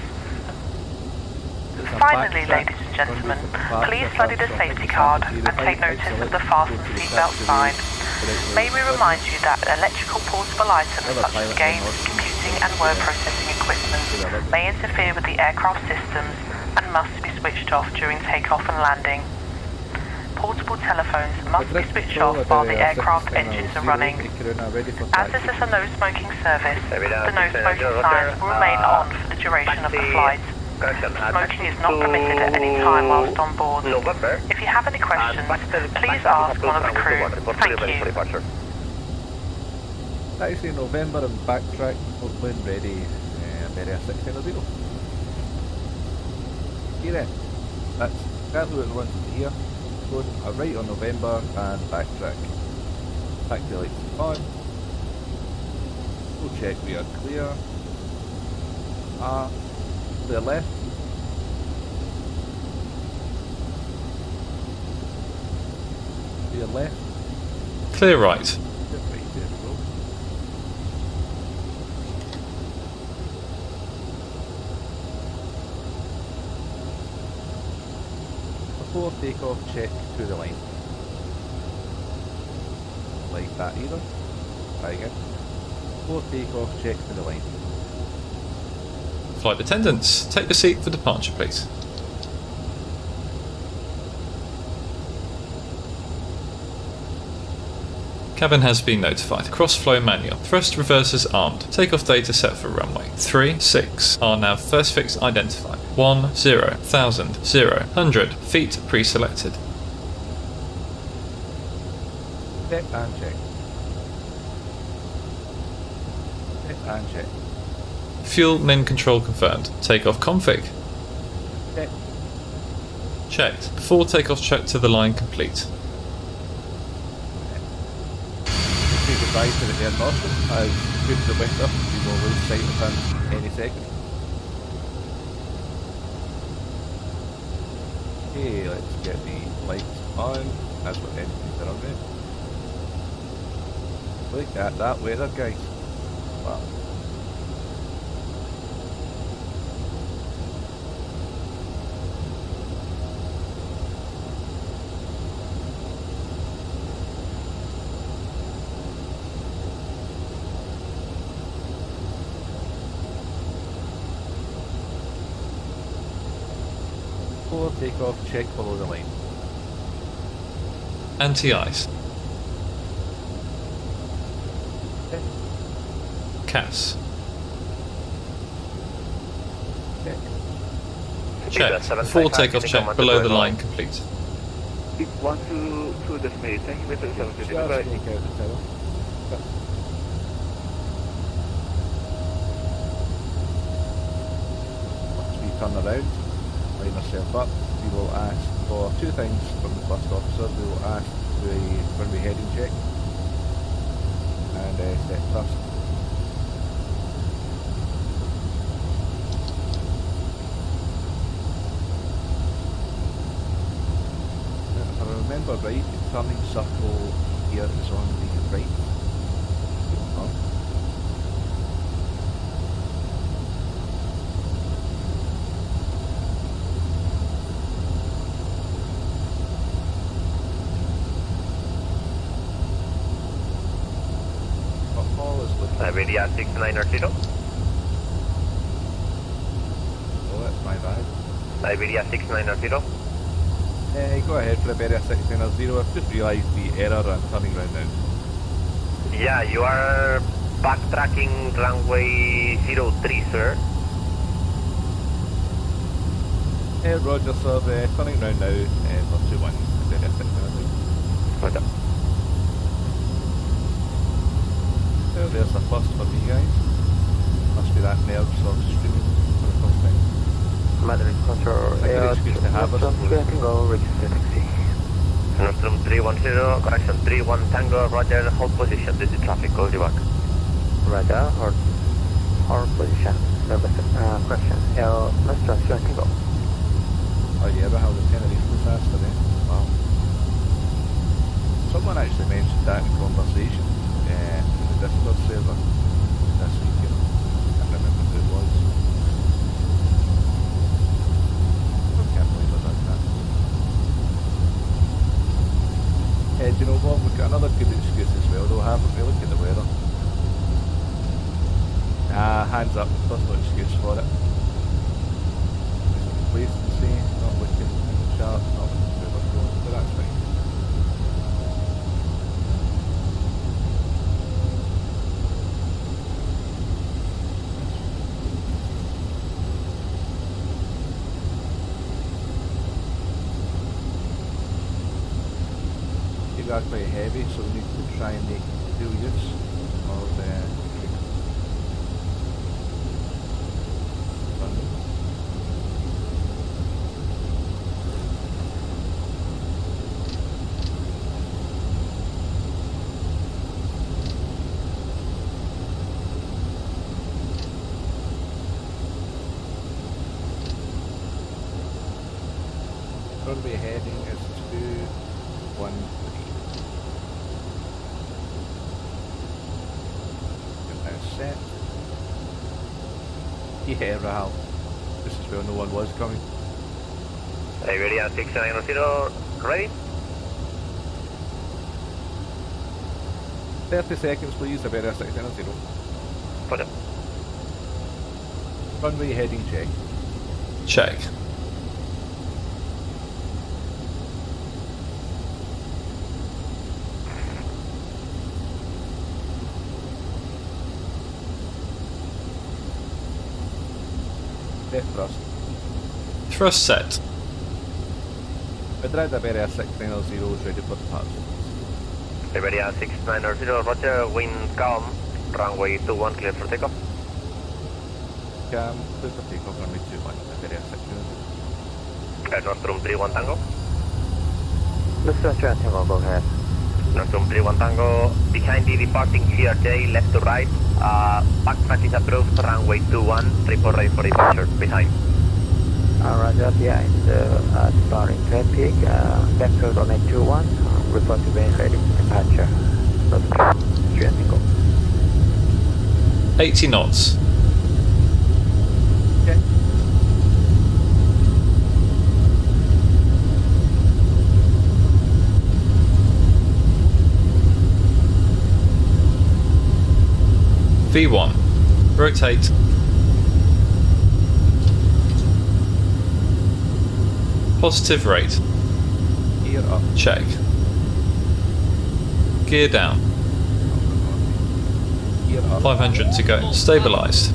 [SPEAKER 7] Finally, ladies and gentlemen, please study the safety card and take notice of the fasten seatbelt sign. May we remind you that electrical portable items such as games, computing and word processing equipment may interfere with the aircraft systems and must be switched off during takeoff and landing. Portable telephones must be switched off while the aircraft engines are running. As this is a no smoking service, the no smoking signs will remain on for the duration of the flight. Smoking is not permitted at any time whilst on board. If you have any questions, please ask one of the crew. Thank you.
[SPEAKER 1] Taxi November and backtrack, when ready, America 600. Okay then, that's exactly what we wanted to hear. Going a right on November and backtrack. Taxi lights on. We'll check we are clear. Clear left. Clear left.
[SPEAKER 3] Clear right.
[SPEAKER 1] Right, there we go. Before takeoff, check to the line. Like that either. Try again. Before takeoff, check to the line.
[SPEAKER 3] Flight attendants, take the seat for departure, please. Cabin has been notified. Cross-flow manual. Thrust reversers armed. Takeoff data set for runway. 36. RNAV first fix identified. 10, 1000, 0, 100. Feet pre-selected.
[SPEAKER 1] Check and check. Check and check.
[SPEAKER 3] Fuel min control confirmed. Takeoff config.
[SPEAKER 1] Check.
[SPEAKER 3] Checked. Before takeoff, check to the line complete.
[SPEAKER 1] Say goodbye to the air marshal. As good as the weather, we will lose sight of him any second. Okay, let's get the lights on. That's what engines are on there. Look at that weather, guys. Wow. Before takeoff, check below the line.
[SPEAKER 3] Anti-ice. CAS. Check. Before takeoff, check below the line complete.
[SPEAKER 9] 122 decimated, thank you, Mr. 750. Goodbye.
[SPEAKER 1] Once we turn around, line ourselves up, we will ask for two things from the first officer. We will ask for a runway heading check and set thrust. If I remember right, the turning circle here is on the right.
[SPEAKER 2] Iberia 6990.
[SPEAKER 1] Oh, that's my bad.
[SPEAKER 2] Iberia 6990.
[SPEAKER 1] Go ahead for Iberia 6990. I've just realised the error and turning round now.
[SPEAKER 2] Yeah, you are backtracking runway 03, sir.
[SPEAKER 1] Roger, sir. Turning round now for 21. Iberia 6990.
[SPEAKER 2] Roger.
[SPEAKER 1] Well, there's a first for me, guys. Must be that nerves of streaming for the first time.
[SPEAKER 2] Madrid Control,
[SPEAKER 1] Air excuse to have us.
[SPEAKER 2] Tango, register taxi. Nostrum 310, correction 31 Tango, roger, hold position, this is traffic, go back. Roger, hold position, correction, Nostrum 3 Tango.
[SPEAKER 1] Oh yeah, we held a Tenerife disaster then. Wow. Someone actually mentioned that in conversation. Discord server this weekend. I can't remember who it was. I can't believe I done that. Do you know what? We've got another good excuse as well though, haven't we? Look at the weather. Hands up. There's no excuse for it. There's complacency, not looking sharp, not looking through what's going on, but that's fine. We are quite heavy, so we need to try and make full use of the runway heading is 213. Set. Yeah, Rahal. This is where no one was coming.
[SPEAKER 2] Iberia 6990, ready?
[SPEAKER 1] 30 seconds please, Iberia 6990.
[SPEAKER 2] Roger.
[SPEAKER 1] Runway heading check.
[SPEAKER 3] Check.
[SPEAKER 1] Thrust.
[SPEAKER 3] Thrust set.
[SPEAKER 1] Madrid Iberia 6990 is ready for departure.
[SPEAKER 2] Iberia 6990, roger, wind calm, runway 21 clear for takeoff.
[SPEAKER 1] Clear for takeoff, runway 21, Iberia 6990.
[SPEAKER 2] Nostrum 31 Tango.
[SPEAKER 9] Mr. Tango, go ahead.
[SPEAKER 2] Nostrum 31 Tango, behind the departing CRJ, left to right, backpass is approved, runway 21, triple ready for departure, behind.
[SPEAKER 9] Roger, behind departing traffic, vector on 821, report to being ready, departure. Nostrum 3 Tango.
[SPEAKER 3] 80 knots.
[SPEAKER 1] Okay.
[SPEAKER 3] V1. Rotate. Positive rate.
[SPEAKER 1] Gear up.
[SPEAKER 3] Check. Gear down.
[SPEAKER 1] Gear up.
[SPEAKER 3] 500 to go. Stabilised.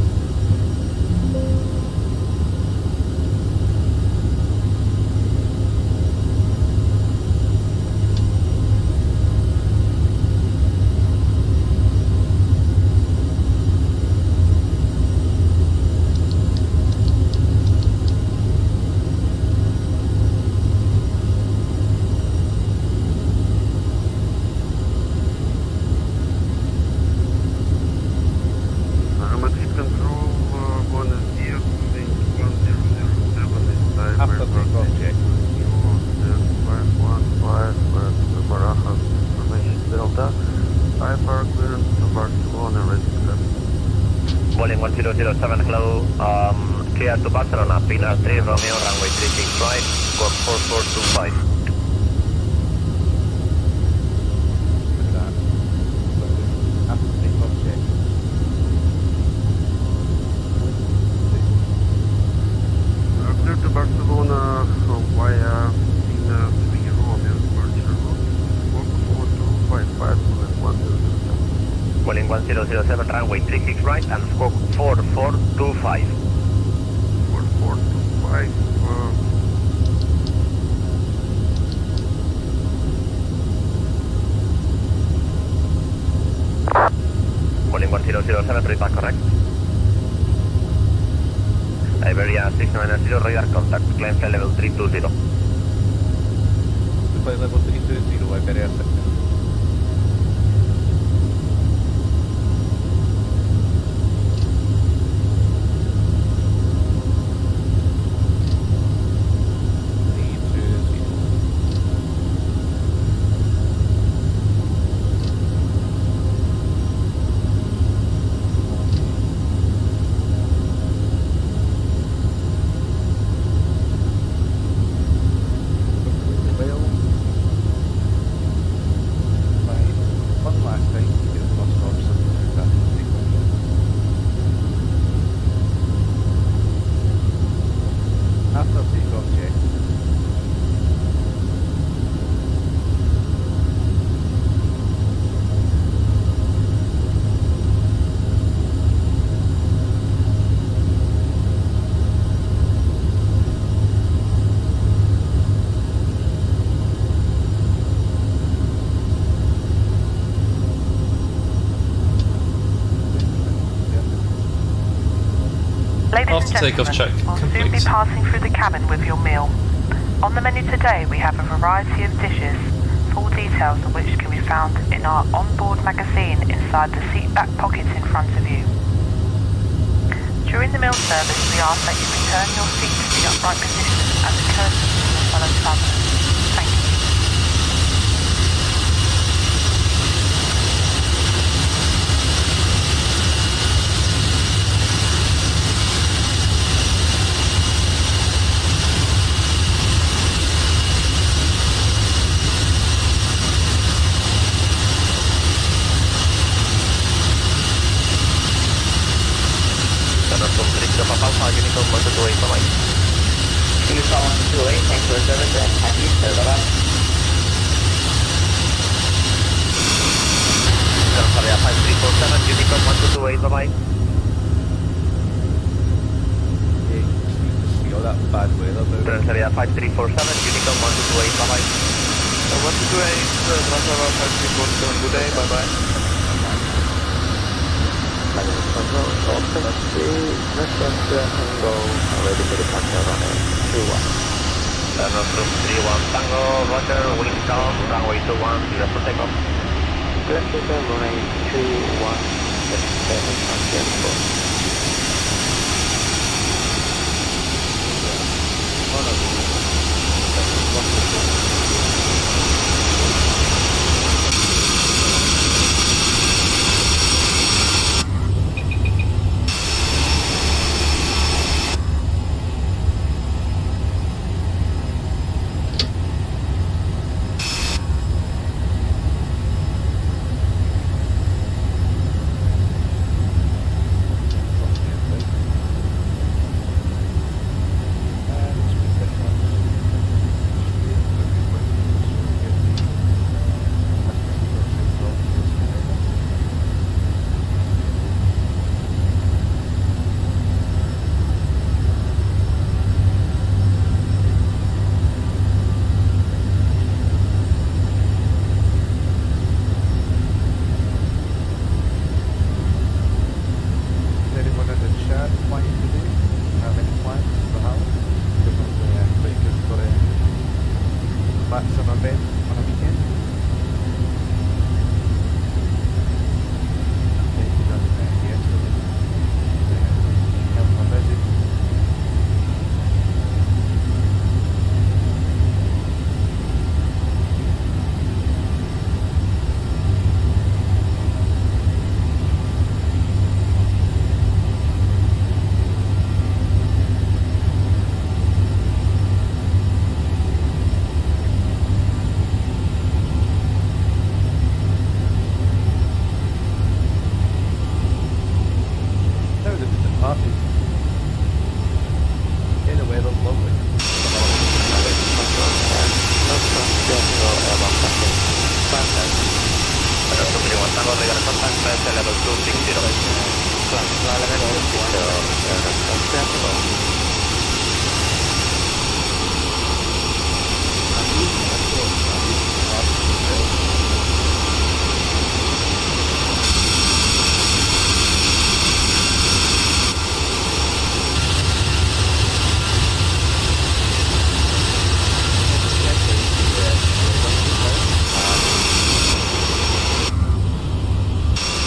[SPEAKER 1] After takeoff check.
[SPEAKER 2] Boeing 1007, hello, clear to Barcelona, Pinar 3, Romeo, runway 36 right, squawk 4425.
[SPEAKER 1] Look at that. After takeoff check.
[SPEAKER 10] Clear to Barcelona via Pinar 3, Romeo, departure route, squawk 4255,
[SPEAKER 2] Boeing 1007, runway 36 right, and squawk 4425.
[SPEAKER 10] 4425,
[SPEAKER 2] Boeing 1007, read back correct. Iberia 690, radar contact, climb flight level 320.
[SPEAKER 1] Flight level 320, Iberia 6. After takeoff check.
[SPEAKER 7] Ladies
[SPEAKER 3] After
[SPEAKER 7] and
[SPEAKER 3] takeoff
[SPEAKER 7] gentlemen,
[SPEAKER 3] check
[SPEAKER 7] we'll soon be
[SPEAKER 3] complete.
[SPEAKER 7] passing through the cabin with your meal. On the menu today we have a variety of dishes, full details of which can be found in our onboard magazine inside the seat back pockets in front of you. During the meal service we ask that you return your seat to the upright position as a courtesy to your fellow travellers. Thank you.
[SPEAKER 2] Uniform 128, bye-bye.
[SPEAKER 11] Uniform 128, thanks for the service and happy Easter, bye-bye.
[SPEAKER 2] Transavia 5347, Uniform 128, bye-bye.
[SPEAKER 1] Okay, see all that bad weather down there.
[SPEAKER 2] Transavia 5347, Uniform 128, bye-bye.
[SPEAKER 10] 128, Transavia 5347, good day, bye-bye.
[SPEAKER 9] Control, Mr. Tango, ready for departure on 21.
[SPEAKER 2] Nostrum 31 Tango, roger, wind down, runway 21, clear for takeoff.
[SPEAKER 9] Clear for runway 21, 7,
[SPEAKER 1] VATSIM event on a weekend. Updated on yesterday. Help my visit.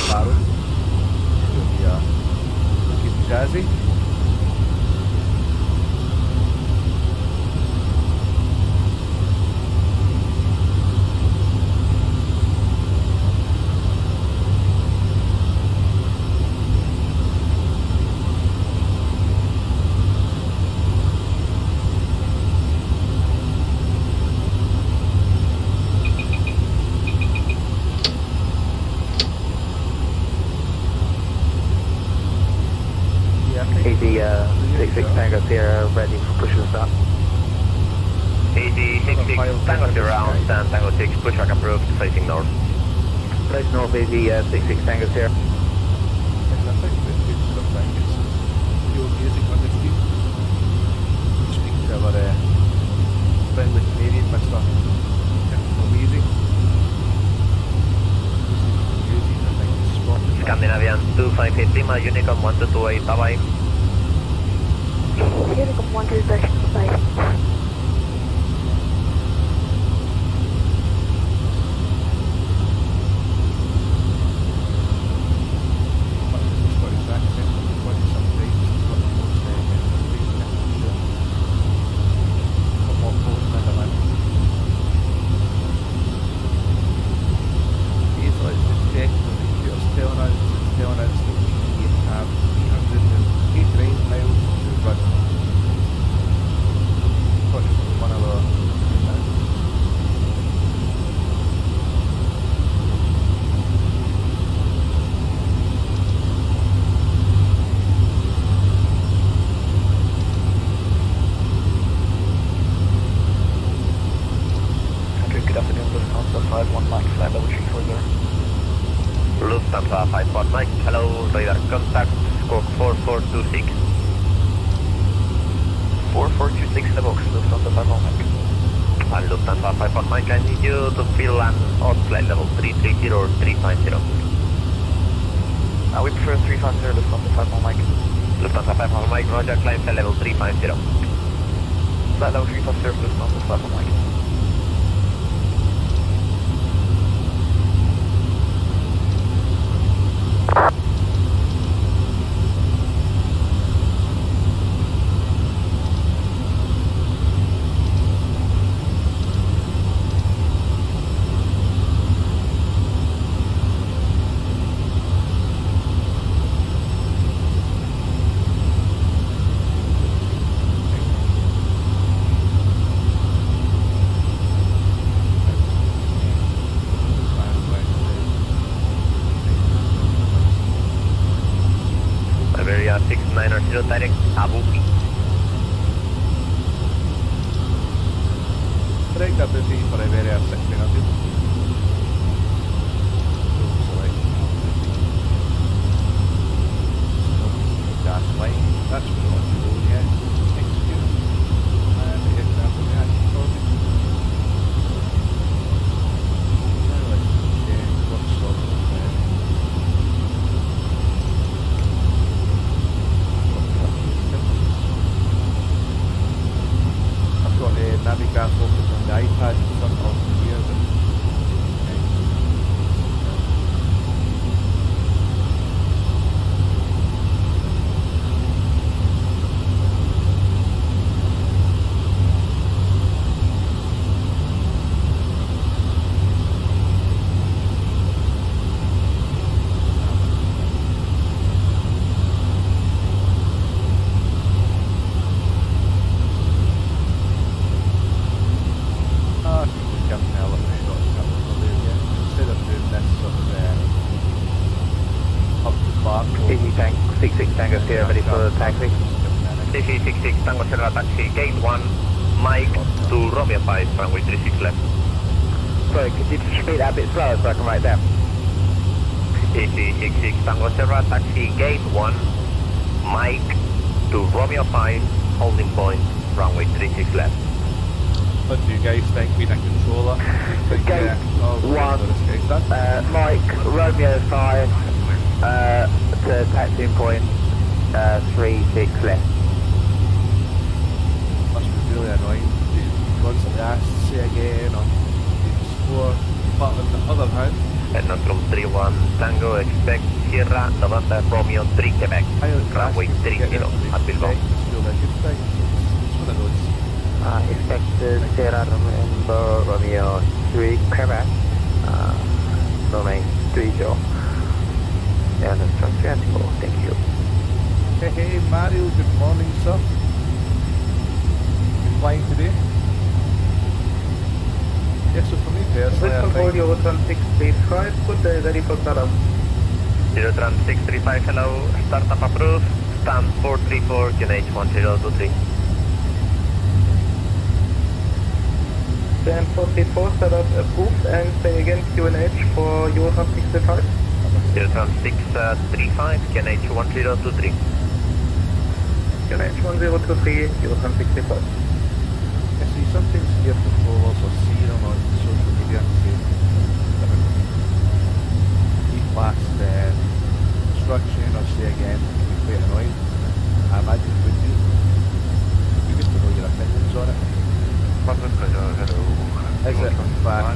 [SPEAKER 1] Faro. Looking jazzy.
[SPEAKER 9] Easy 66 Tango Sierra, ready for push and start.
[SPEAKER 2] Easy 66 Tango Sierra on stand, Tango 6, pushback approved, facing north.
[SPEAKER 9] Place north, easy 66 Tango Sierra.
[SPEAKER 1] And I think that it's something it's pure music on the street. Speak to our friendly Canadian Mr. Amazing. Music, I think it's spotted.
[SPEAKER 2] Scandinavian 2580, my Unicom 1228, bye-bye.
[SPEAKER 12] Unicom 1228, bye.
[SPEAKER 2] Lufthansa 51 Mike, hello, radar contact, squawk 4426.
[SPEAKER 11] 4426 in the box, Lufthansa 51 Mike.
[SPEAKER 2] And Lufthansa 51 Mike, I need you to fill an odd flight level 330 or 350.
[SPEAKER 11] We prefer 350, Lufthansa 51 Mike.
[SPEAKER 2] Lufthansa 51 Mike, roger, climb flight level 350. Flight level 3 plus surface on this level, Mike. Iberia 6900 direct Abu Dhabi.
[SPEAKER 1] Direct Abu Dhabi for Iberia 6900. Gas line, that's what we want to do, yeah. Execute. And the aircraft will be actually sorted. Now let's check what's sorted there. I've got a Navigas focus on the iPad in front of me here, but
[SPEAKER 9] Easy tank, 66 Tango Sierra, ready for taxi.
[SPEAKER 2] CC 66 Tango Sierra taxi, gate 1, Mike to Romeo 5, runway 36 left.
[SPEAKER 9] Sorry, could you just repeat that a bit slower so I can write down?
[SPEAKER 2] CC 66 Tango Sierra taxi, gate 1, Mike to Romeo 5, holding point, runway 36 left.
[SPEAKER 1] what do you guys think? Being a controller?
[SPEAKER 9] Gate 1, Mike, Romeo 5, to taxiing point, 36 left.
[SPEAKER 1] Must be really annoying. You constantly ask to say again or score. But on the other hand,
[SPEAKER 2] And from 31 Tango, expect Sierra, November, Romeo 3 Quebec, runway 30 at Bilbao.
[SPEAKER 1] it's still a good thing. It's one of those.
[SPEAKER 9] Expect Sierra, November, Romeo 3 Quebec, domain 30. And the transport, thank you.
[SPEAKER 1] Hey Mario, good morning sir. You flying today? Yes, so for me personally, I think...
[SPEAKER 13] Eurotran 635, good day, ready for startup.
[SPEAKER 2] Eurotran 635, hello, startup approved, stand 434, QNH 1023.
[SPEAKER 13] Stand 434, startup approved, and say again QNH for Eurotran 635.
[SPEAKER 2] Eurotran 635, QNH 1023.
[SPEAKER 13] QNH 1023, Eurotran 635.
[SPEAKER 1] I see sometimes hear controllers or see them on social media say E-class instruction or say again, it can be quite annoying. I imagine it would be. It'd be good to know your opinions on it. Is it in fact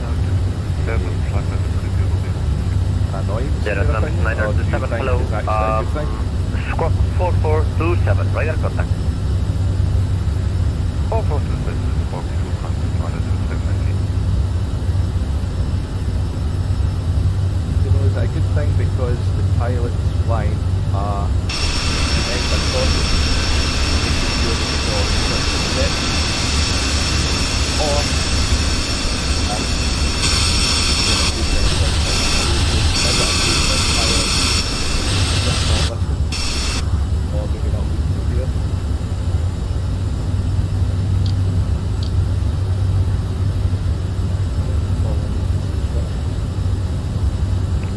[SPEAKER 1] annoying?
[SPEAKER 2] Eurotran 927, hello, squawk 4427, radar contact.
[SPEAKER 10] 4427.
[SPEAKER 1] You know, is it a good thing because the pilots flying are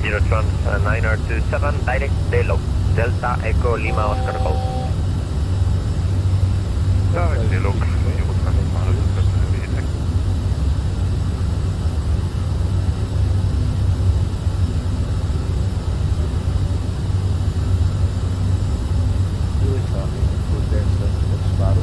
[SPEAKER 2] Eurotran 927, direct Delo, Delta Echo Lima Oscar Golf.
[SPEAKER 10] Direct Delo, Eurotran 927.
[SPEAKER 1] really starting to go down to Faro.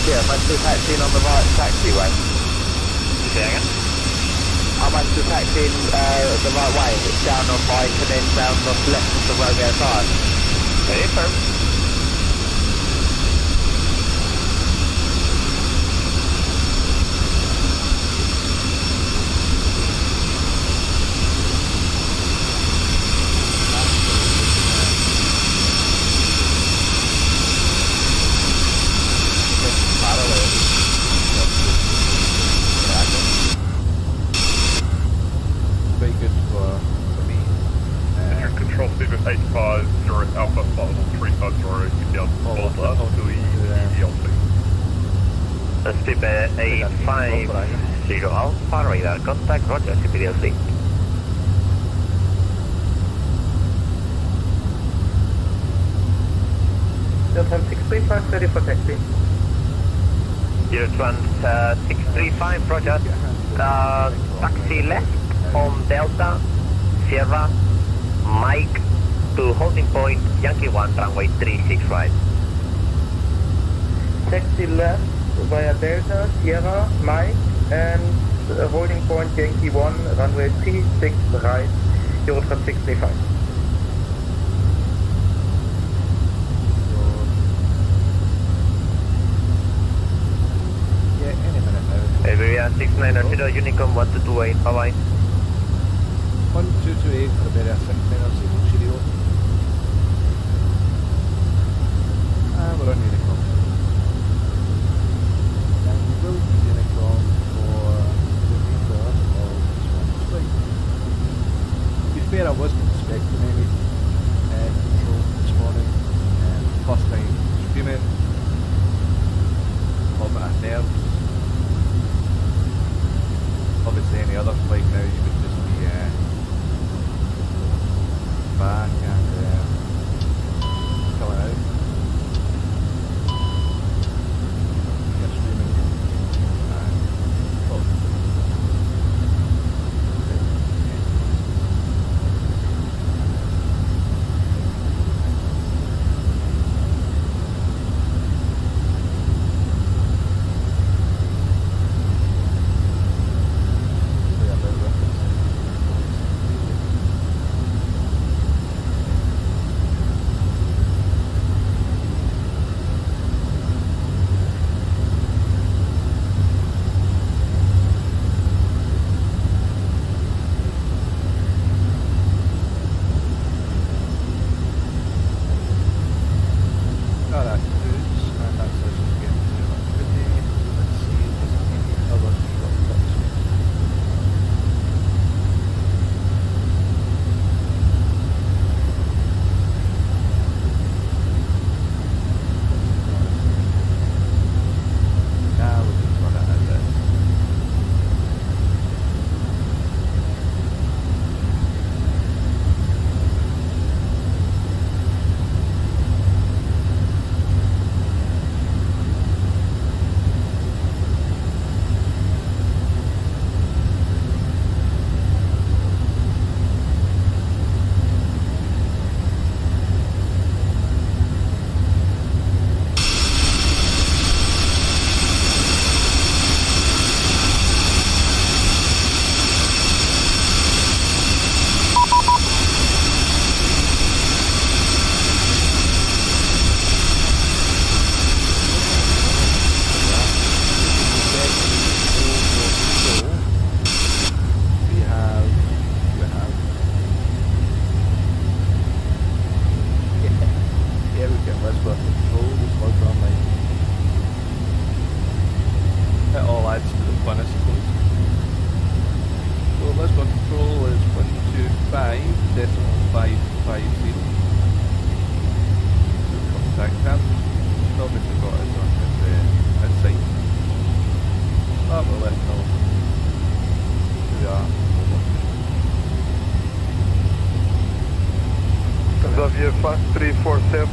[SPEAKER 9] Yeah, am I still taxiing on the right taxiway?
[SPEAKER 2] Say again?
[SPEAKER 9] Am I still taxiing the right way? It's down on right and then down on the left of the Romeo 5.
[SPEAKER 2] Very firm.
[SPEAKER 1] Very good for me.
[SPEAKER 10] Control speed of 85, 0 Alpha, level 350, down to the ELC.
[SPEAKER 2] Speed 850 Alpha, radar contact, roger, CPDLC.
[SPEAKER 13] Delta 635 ready for taxi.
[SPEAKER 2] 635, roger. Taxi left on Delta, Sierra, Mike to holding point, Yankee 1, runway 36 right.
[SPEAKER 13] Taxi left via Delta, Sierra, Mike, and holding point Yankee 1, runway 36 right, Eurotram 635.
[SPEAKER 1] Yeah, any minute now.
[SPEAKER 2] Area 6900, Unicom 1228, bye-bye.
[SPEAKER 1] 1228 for the Iberia 6900, Cheerio. And we're on Unicom. And we will be Unicom for the remainder of this one flight. To be fair, I wasn't expecting any control this morning. First time screaming. A little bit of nerves. Obviously any other flight now you would just be back and coming out. You're screaming and oh.
[SPEAKER 10] Xavier 5347,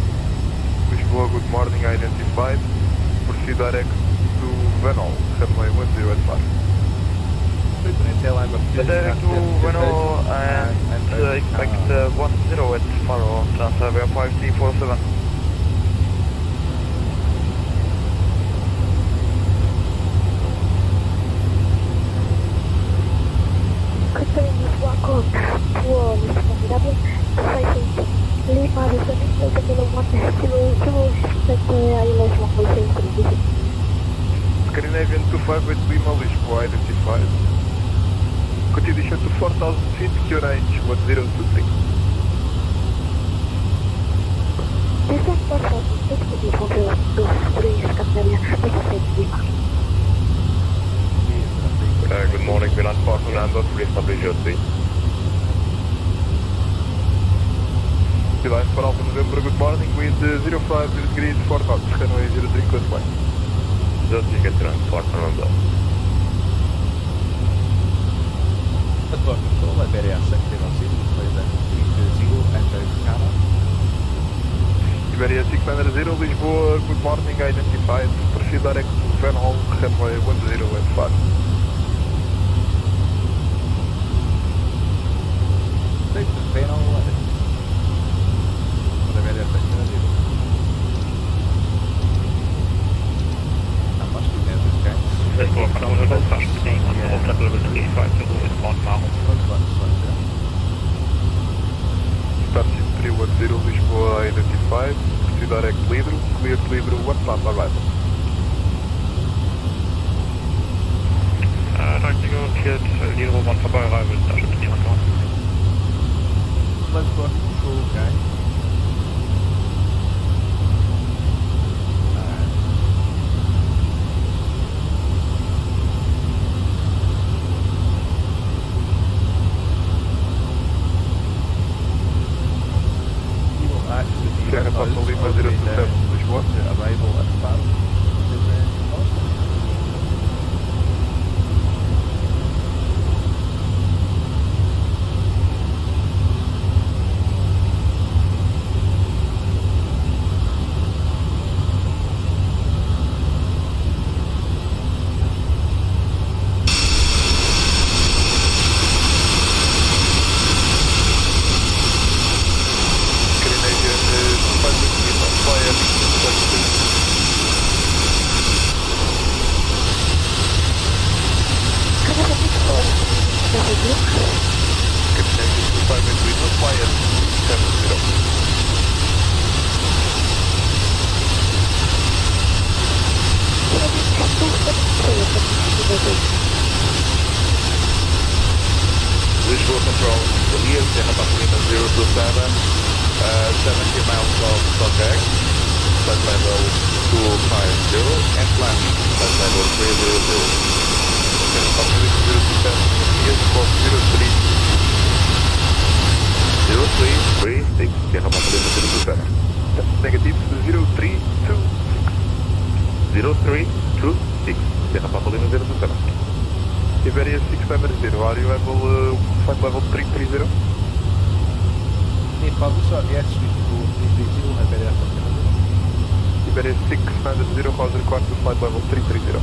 [SPEAKER 10] Lisboa, good morning, identified. Proceed direct to Venol, runway 1085.
[SPEAKER 2] Direct to Venol and expect 10 at Faro, transfer 5347.
[SPEAKER 10] Scandinavian 258 Lima, Lisboa identified. Continuation to 4000 feet, QNH 1023.
[SPEAKER 2] Good morning, Milan Spartan number, reestablish your seat.
[SPEAKER 10] Line for Alpha November, good morning, with 050 degrees 4 knots, runway 03 coastline.
[SPEAKER 2] Just you get around Spartan number.
[SPEAKER 1] Control, Iberia 6, please, 320, inbound Canada.
[SPEAKER 10] Iberia 690, Lisboa, good morning, identified. Proceed direct to Van Hall, runway 1015.
[SPEAKER 1] Right, Van Hall, Iberia 690. That must be near this guy.
[SPEAKER 2] Lisboa, Van Hall, Hotel level 35, to respond now.
[SPEAKER 10] Starship 310, Lisboa identified. Proceed direct Lidro, clear to Lidro, 1 plan arrival.
[SPEAKER 2] Technical, cleared, Lidro, 1 for arrival, Starship 310.
[SPEAKER 1] Lisboa, control, guy.
[SPEAKER 10] Sierra Papa Lima 027, Lisboa.
[SPEAKER 1] Arrival at Faro.
[SPEAKER 10] Visual control, Leo, Sierra Papa Lima 027, 70 miles of contact, flight level 250, and landing, flight level 300. Sierra Papa Lima 027, Leo, Fox 0336, Sierra Papa Lima 027. Negative 0326. 0326, Sierra Papa Lima 027. Iberia 690, are you able, flight level 330?
[SPEAKER 1] Nepal, sorry, yes, we can go 330, Iberia 690.
[SPEAKER 10] Iberia 690, how's the required to flight level 330?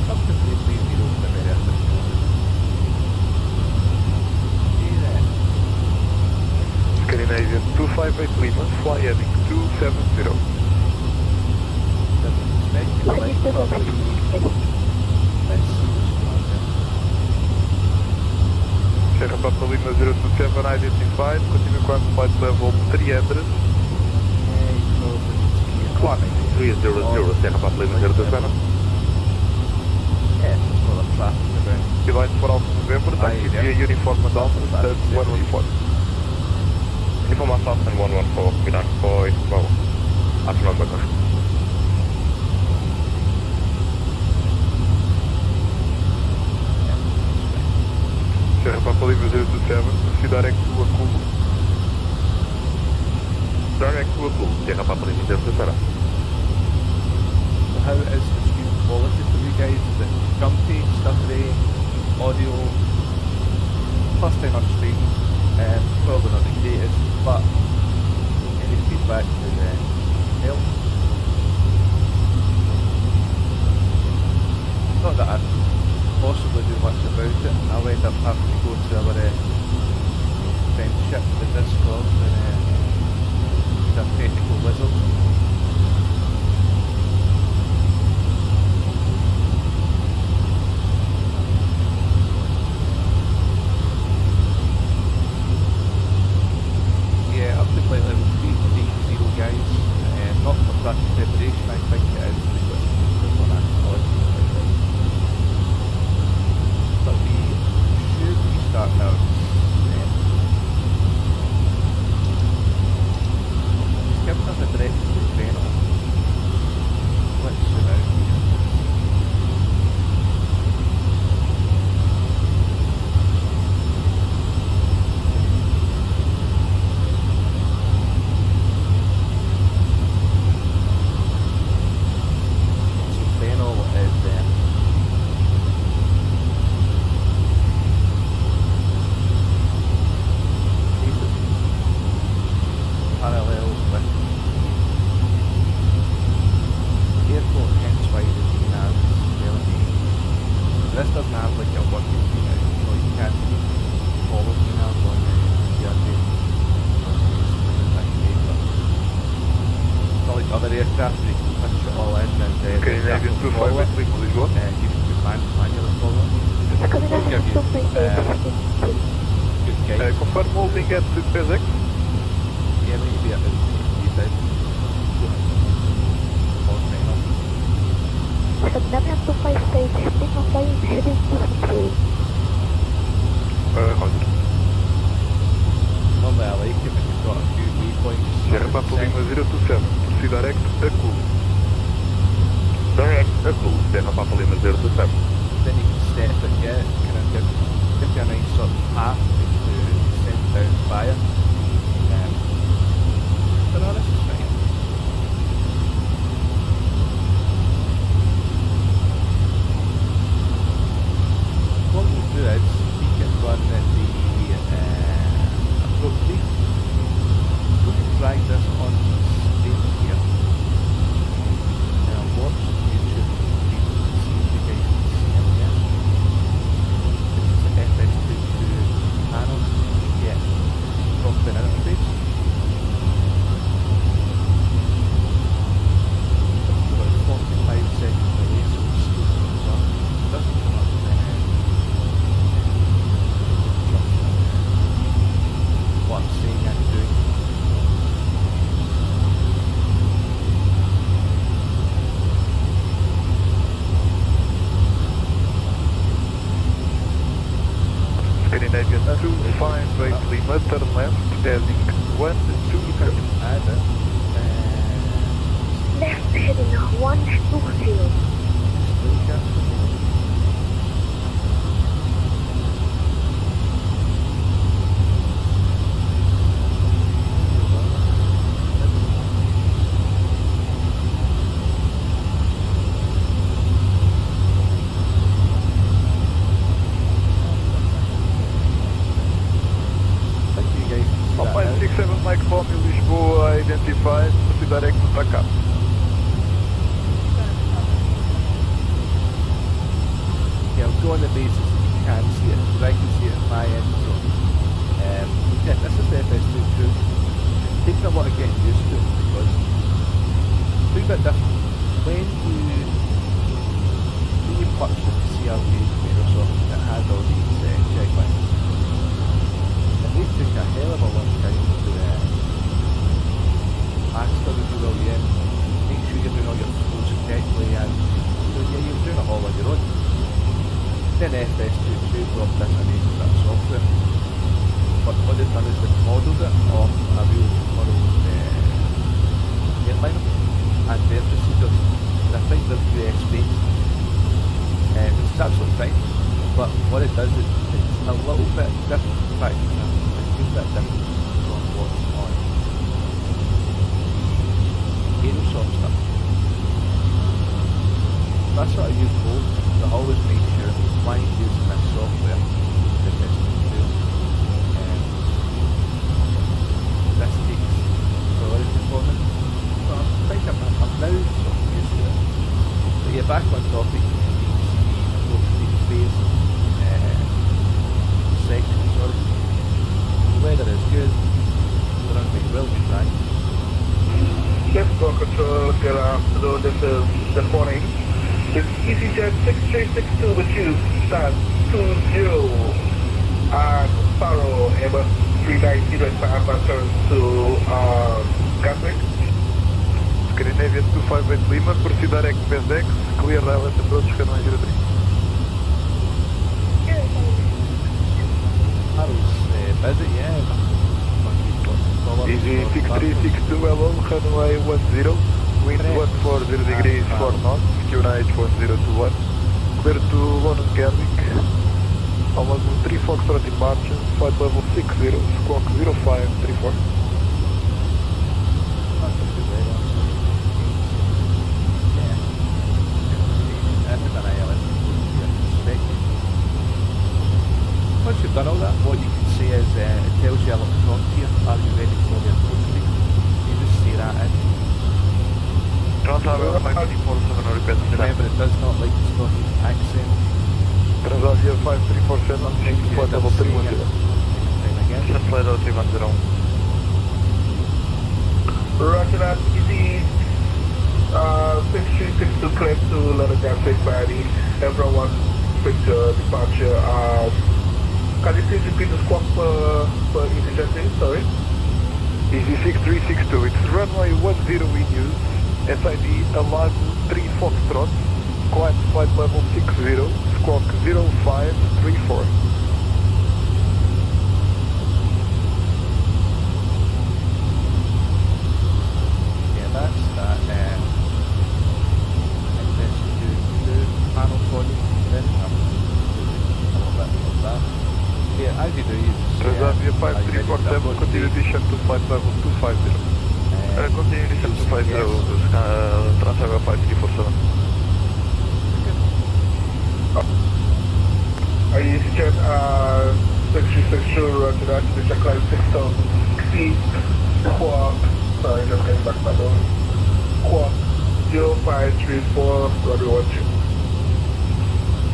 [SPEAKER 1] Up to 330, Iberia 690.
[SPEAKER 10] Scandinavian 258 Lima, fly heading 270. Sierra Papa Lima 027 identified, continue climb flight level 300. Climbing 300, Sierra Papa Lima 027.
[SPEAKER 1] Yeah, it's not a traffic event.
[SPEAKER 10] Line for Alpha November, taxi via uniform and Alpha, stand 114.
[SPEAKER 2] Uniform Alpha and 114, Milan for Isabel. Alpha November.
[SPEAKER 10] Sierra Papa Lima 027, proceed direct to A Coruna.
[SPEAKER 2] Direct to A Coruna, Sierra Papa Lima 027.
[SPEAKER 1] So how is the screen quality for you guys? Is it jumpy, stuttery, audio? First time on stream, probably not the greatest, but any feedback would help. Not that I possibly do much about it. I'll end up having to go to our friendship with Discord and the technical wizard. guys. Not for that preparation, I think it is, because it's on that college. But we should restart now. It's giving us a direction to train on. Let's zoom out here. This doesn't have like a working thing, so you can't follow me now on the CRJ. It's not like other aircraft, you can punch it all in and
[SPEAKER 10] Okay, Navy 25 with Lima, Lisboa.
[SPEAKER 1] You can manually follow it. It'll give you good guide.
[SPEAKER 10] Confirm holding at PSX.
[SPEAKER 1] Yeah, maybe a bit deep.
[SPEAKER 12] Stagnament to 5 stage, signal flying heading to control.
[SPEAKER 10] Roger.
[SPEAKER 1] Normally I like it when you've got a few waypoints.
[SPEAKER 10] Sierra Papa Lima 027, proceed direct A Coruna. Direct A Coruna, Sierra Papa Lima 027.
[SPEAKER 1] Then you can step it, yeah, kind of give you a nice sort of path to send down fire. But no, this is fine. What we'll do is we can run the approach lead. We can drag this on stage here. Now watch YouTube videos to see if you guys can see it here. This is the FS22 panel you get from the interface. About 45 seconds away, so we'll see what comes up. It doesn't come up what I'm saying and doing.
[SPEAKER 10] Scandinavian 25 right Lima, turn left, heading 120.
[SPEAKER 1] Add it.
[SPEAKER 12] Left heading 120.
[SPEAKER 10] Alpha 67 Mike Romeo Lisboa identified, proceed direct to TACAP.
[SPEAKER 1] Yeah, I'll go on the basis that you can see it, because I can see it at my end. So, yeah, this is the FS22. It's taken a lot of getting used to, because it's a bit different. When you purchase the CRJ from Microsoft, it has all these checklists. And they took a hell of a long time to master the ULM, make sure you're doing all your flows correctly, and so yeah, you're doing it all on your own. Then FS22 brought this amazing bit of software. But what they've done is they've modelled it off a real model airliner and their procedures. And I think they're US based, which is absolutely fine. But what it does is it's a little bit different. In fact, it's a huge bit different from what's on Aerosoft stuff. That's what I use both to always make sure when you're using this software that this can do. This takes priority for me. So I think I'm now sort of used to it. But yeah, back on topic, you can see the approach phase section, sorry. The weather is good, the runway will be fine.
[SPEAKER 13] Yes, go control, good afternoon, this is the morning. It's EasyJet 6362 with you, stand 20 and Faro, Airbus 390 require turn to Gatwick.
[SPEAKER 10] Avian 258 Lima, proceed direct PSX, clear island approach runway 03.
[SPEAKER 1] Busy, yeah.
[SPEAKER 10] Easy 6362 hello, runway 10, wind 140 degrees 4 knots, QNH 1021, clear to London Gatwick, Almago 3 Foxtrot departure, flight level 60, squawk 0534.
[SPEAKER 1] Once you've done all that, what you can see is it tells you a little prompt here, are you ready for the approach speed? You just see that in.
[SPEAKER 10] Transavia 5347 request.
[SPEAKER 1] Remember, it does not like the Scottish accent.
[SPEAKER 10] Transavia 5347, change to flight level 310. Just flight level 310.
[SPEAKER 13] Roger that, easy 6362 clear to London Gatwick by the everyone picture departure. Can you please repeat the squawk for EasyJet, please? Sorry.
[SPEAKER 10] Easy 6362, it's runway 10 in use, SID Alago 3 Foxtrot, climb flight level 60, squawk 0534.
[SPEAKER 1] Yeah, that's that panel for you. Then a little bit of that. Yeah, as you do, you just
[SPEAKER 10] Transavia 5347, continue descent to flight level 250. Continue descent to 50, Transavia 5347.
[SPEAKER 13] EasyJet 6362, roger that, to check line 6000 feet, squawk, sorry, just getting back my door, squawk 0534, roger watch.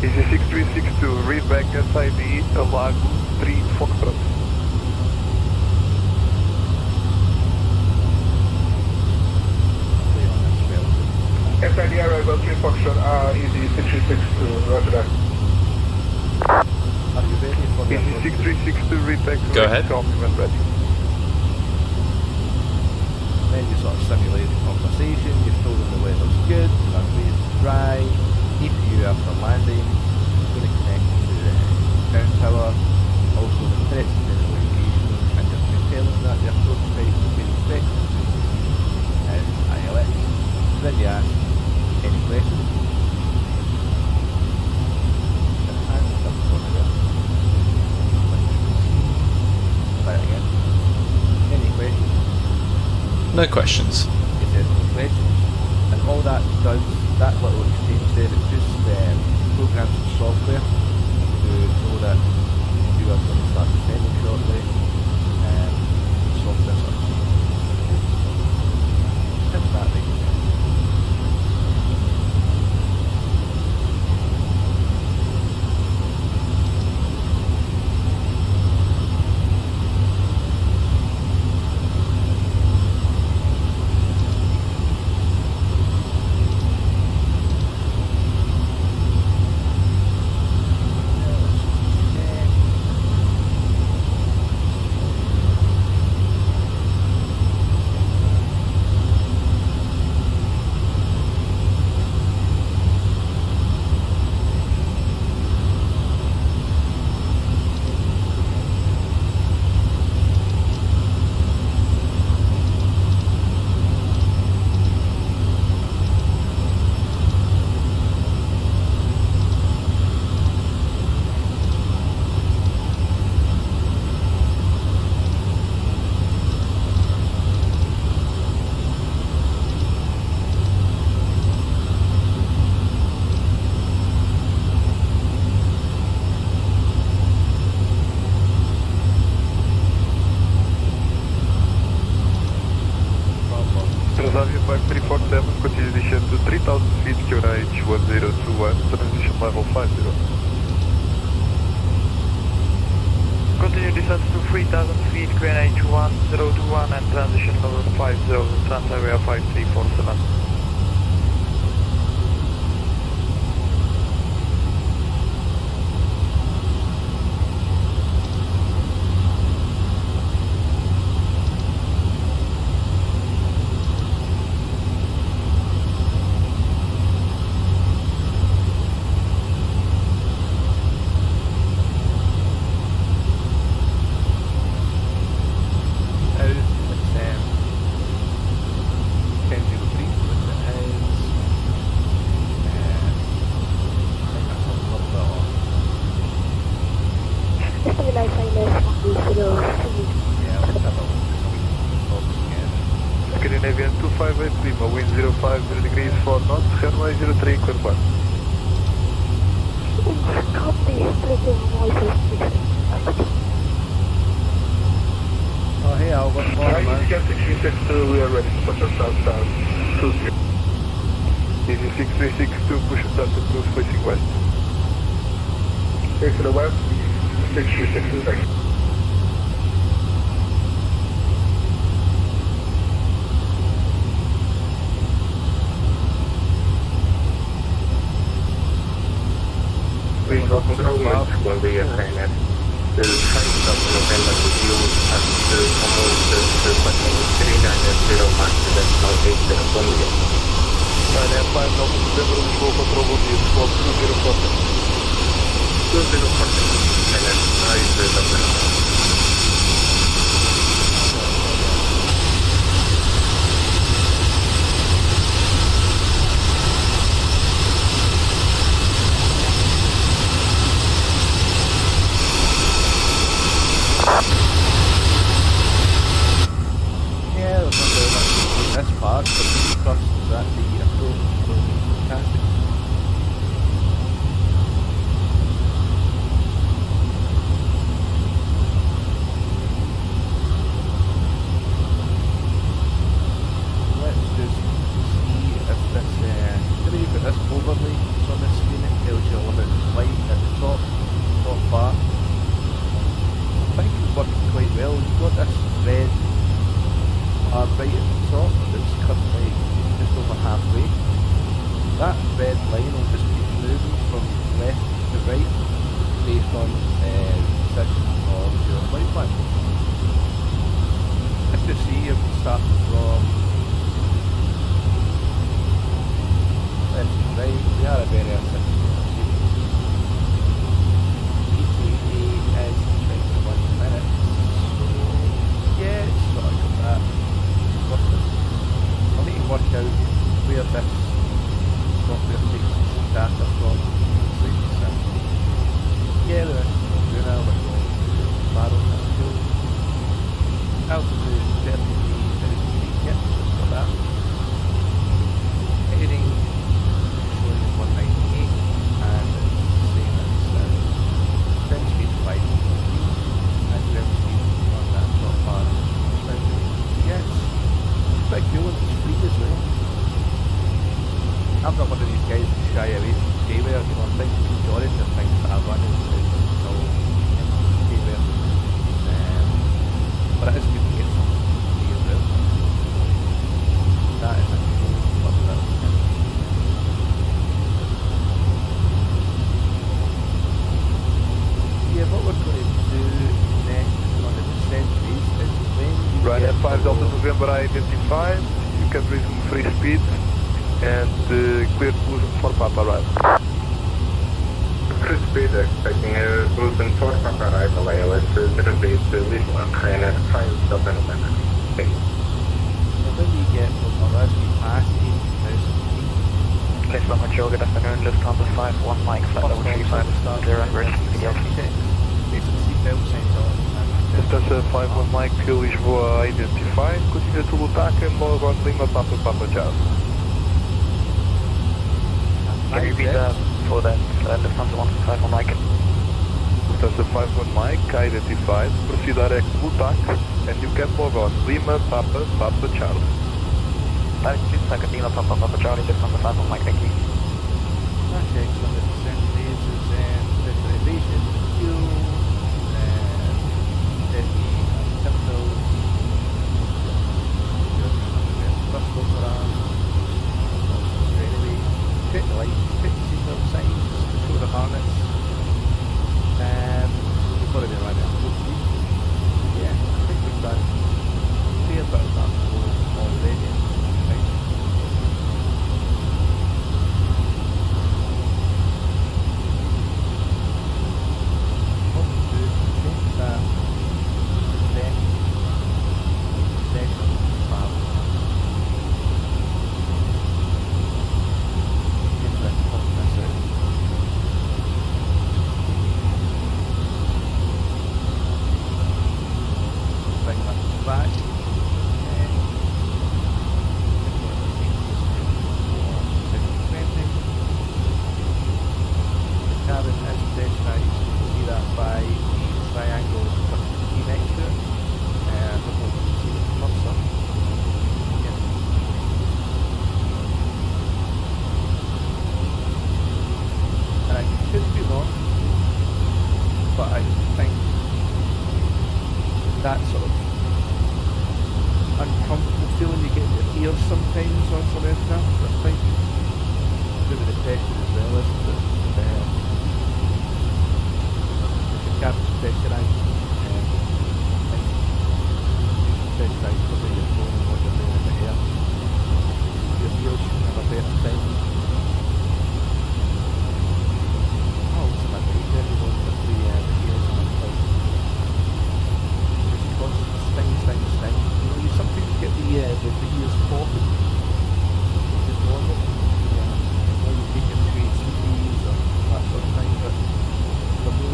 [SPEAKER 10] Easy 6362, read back SID Alago 3 Foxtrot.
[SPEAKER 13] SID arrival 3 Foxtrot, easy 6362, roger that.
[SPEAKER 1] Are you ready for the
[SPEAKER 10] Easy 6362, read back.
[SPEAKER 3] Go ahead.
[SPEAKER 10] Call me when ready.
[SPEAKER 1] Then you sort of simulate the conversation, you've told them the weather's good, the runway is dry, EPU after landing, going to connect to the ground tower, also the threats to the location, and you're going to tell them that the approach type will be expected and ILX. Then you ask any questions. Try it again. Any questions?
[SPEAKER 3] No questions.
[SPEAKER 1] It says no questions. And all that does, that little exchange there, it just programs some software to know that you are going to start descending shortly. Software sort of changes. That's that right.
[SPEAKER 10] Transavia 5347, continue descent to 3000 feet, QNH 1021, transition level 50. Continue descent to 3000 feet, QNH 1021 and transition level 50, Transavia 5347. Avian 258 Lima, wind 050 degrees 4 knots, runway 03, clear one.
[SPEAKER 1] Oh, hey, Albert. Morning, man.
[SPEAKER 13] We are ready to push us down.
[SPEAKER 10] Easy 6362, push us out to cruise facing west.
[SPEAKER 13] Okay, to the west, 636 is ready.
[SPEAKER 11] Please hold control when we are trained. The height of November to you at almost the 390 Mark, that's now 8 million.
[SPEAKER 10] Ryanair 5 Delta November, Lisboa, control bom dia, squawk 2040.
[SPEAKER 11] 2040, Ryanair 5 Delta November.
[SPEAKER 1] Yeah, there's not very much in this part, but the trust that the approach will be fantastic. Let's just see if this, maybe you've got this overlay on the screen, it tells you a little bit of light at the top bar. I think it's working quite well. You've got this red bar right at the top that's currently just over halfway. That red line will just keep moving from left to right based on the position of your flight plan. Let's just see if we start from left to right. We are a very efficient. ETA is 21 minutes. Yeah, it's sort of got that. I need to work out where this software takes data from. Yeah, there is A Coruna, we're going to Faro, altitude 33,000 feet, yep, just got that. Heading showing 198, and it's saying it's 10 speed 5, and ground speed on that top bar. Yeah, it's quite cool and it's free as well. I'm not one of these guys who shy away from payware, you know, I think the majority of things that I run is all payware. But it is good to get something free as well. That is a cool little thing. Yeah, what we're going to do next on the descent phase is when you
[SPEAKER 10] Ryanair
[SPEAKER 1] get
[SPEAKER 10] 5 Delta
[SPEAKER 1] below
[SPEAKER 10] November identified, you can resume free speed and clear cruising for Papa right.
[SPEAKER 11] Free speed expecting a cruising for Papa arrival ALS 03 to Lisbon, Ryanair 5 Delta November. Thank you.
[SPEAKER 1] So when you get from as we pass 80,000 feet,
[SPEAKER 2] Lisbon Control, good afternoon, Lufthansa 51 Mike, flight level 350, VDLT.
[SPEAKER 1] basic seatbelt signs on.
[SPEAKER 10] Lufthansa 51 Mike, Lisboa identified, continue to Lutaka, Molo on Lima, Papa Papa Charlie.
[SPEAKER 2] Can you repeat that for that Lufthansa 151 Mike?
[SPEAKER 10] Lufthansa 51 Mike identified, proceed direct to Lutaka, and you can move on Lima, Papa Papa Charlie.
[SPEAKER 2] Latitude, second Lima, Papa Papa Charlie, Lufthansa 51 Mike, thank you.
[SPEAKER 1] That's excellent. The descent phase is pressurization, fuel, chemical, thrust over arm, anyway, check the lights, check the seatbelt signs, show the harness, we've got to be running at full speed. Yeah, I think we've done a fair bit of that already. Right. sometimes on some aircraft, that's fine. Do with the pressure as well, isn't it? If the cab's pressurised, pressurised for where you're going and what you're doing in the air. Your wheels should have a better time. Ultimately, everyone with the wheels on the plane. Just constant sting. You know, you sometimes get the wheels popping. Which is normal. When you're taking great CDs or that sort of thing, but for me,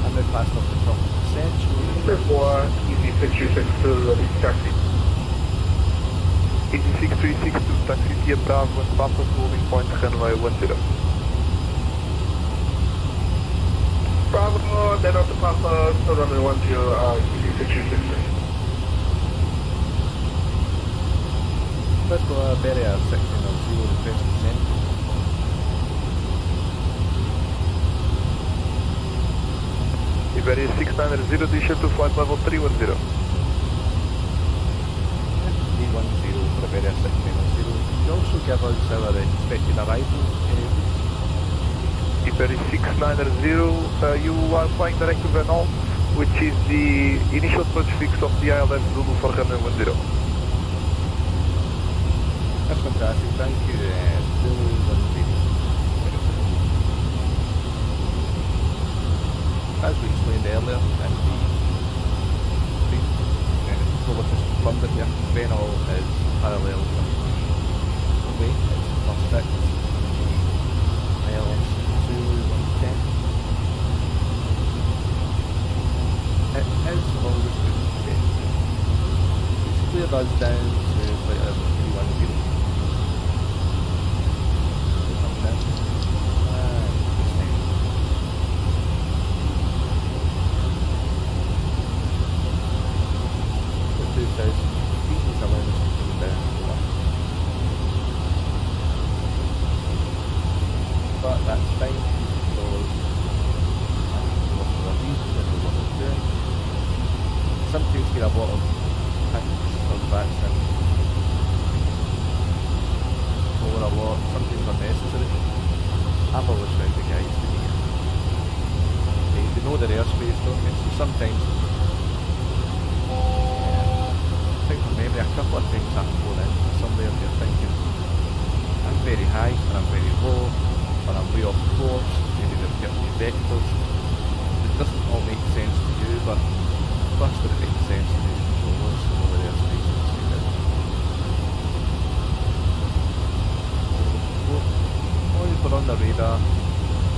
[SPEAKER 1] I'm now passed up the top of the century.
[SPEAKER 13] Before Easy 6362, ready to taxi.
[SPEAKER 10] Easy 6362, taxi via Bravo and Papa, holding point runway 10.
[SPEAKER 13] Bravo, then on the Papa, so runway 10, Easy 6362.
[SPEAKER 1] Let's go Beria 1600, request descent.
[SPEAKER 10] Iberia 690, descend to flight level 310.
[SPEAKER 1] 310 for Iberia 1600. Could you also give us our expected arrival?
[SPEAKER 10] Iberia 690, you are flying direct to Venal, which is the initial approach fix of the ILF Zulu for runway 10.
[SPEAKER 1] That's fantastic, thank you. Zulu 10. As we explained earlier, and the just confirmed it here, Venal is parallel away, it's plus 6, ILS Zulu 110. It is always good to get. It's cleared us down to flight level 310. But that's fine because sometimes get a lot of hints of VATSIM over a lot, sometimes unnecessary. I've always found the guys to be they know their airspace, don't they? So sometimes I think from memory a couple of times I've flown into somewhere and you're thinking I'm very high or I'm very low or I'm way off course, maybe they've given me vectors. It doesn't all make sense to you, but first it makes sense to these controllers who know their airspace and see that. Once we're on the radar,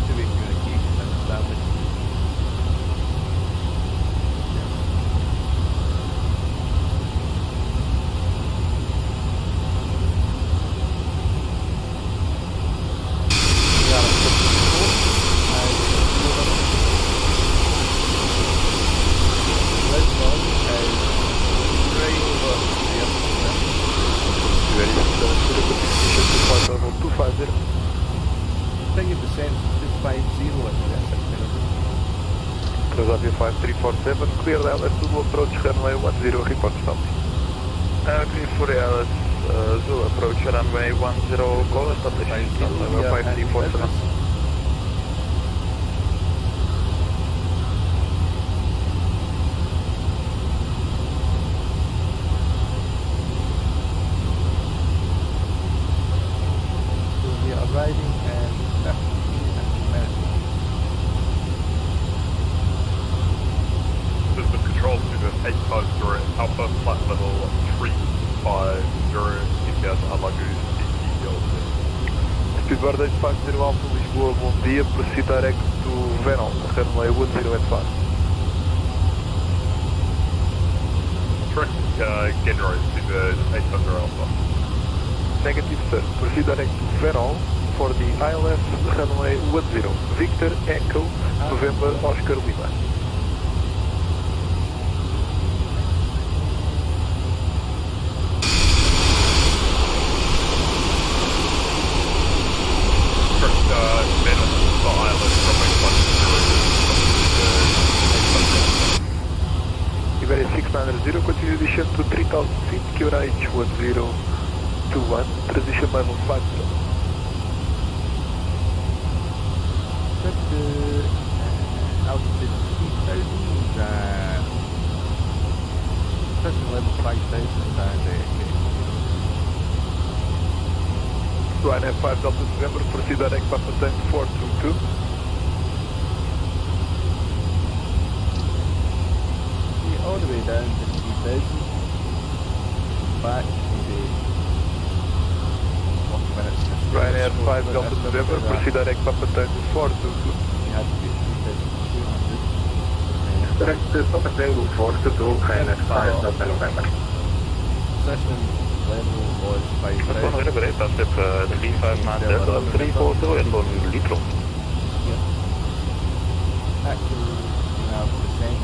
[SPEAKER 1] two-way communication and established.
[SPEAKER 10] Transavia 5347, clear the ILS Zulu approach runway 10, report stop.
[SPEAKER 2] Clear for the ILS Zulu approach runway 10, call establishment, runway 5347.
[SPEAKER 1] We are arriving in 15 minutes.
[SPEAKER 14] System control to the 850 Alpha, flight level 350, inbound Alagoas,
[SPEAKER 10] Speedbird 850 Alpha, Lisboa, bom dia, proceed direct to Venal, runway 1085.
[SPEAKER 14] Correct, Gendro, Speedbird 800 Alpha.
[SPEAKER 10] Negative sir, proceed direct to Venal for the ILS runway 10, Victor Echo, November Oscar Lima.
[SPEAKER 14] Correct, got ILS dropping 1
[SPEAKER 10] Iberia 690, continue descent to 3000 feet, QRH 1021, transition level 5.
[SPEAKER 1] Altitude 3000, transition level 5000 and
[SPEAKER 10] Ryanair 5 Delta November, proceed direct Papa Tango 422.
[SPEAKER 1] all the way down to 3000, back maybe 40 minutes.
[SPEAKER 10] Ryanair 5 Delta November, proceed direct Papa Tango 422.
[SPEAKER 1] We had to get 3200.
[SPEAKER 11] Direct Papa Tango 422, Ryanair 5 Delta November.
[SPEAKER 1] Session level was 5000.
[SPEAKER 2] That's one great, that's it, 359 340 and 1 litro.
[SPEAKER 1] Actually, we have descent.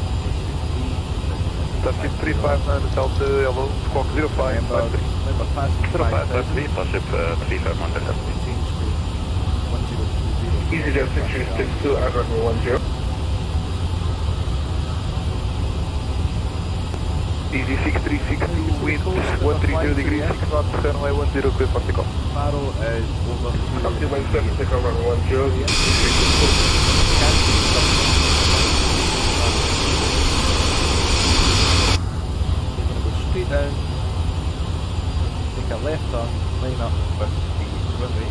[SPEAKER 10] Starship 359 Delta, hello, squawk 0553.
[SPEAKER 1] Remember passing
[SPEAKER 2] 0553, Starship 3500.
[SPEAKER 13] Easy Jet 6362 and runway 10.
[SPEAKER 10] Easy 6360, wind 130 degrees, 6 knots, runway 10, clear for takeoff.
[SPEAKER 1] Faro is over to...
[SPEAKER 13] Optimum 7, take off runway 10.
[SPEAKER 1] Straight down, take a left turn, line up with the runway,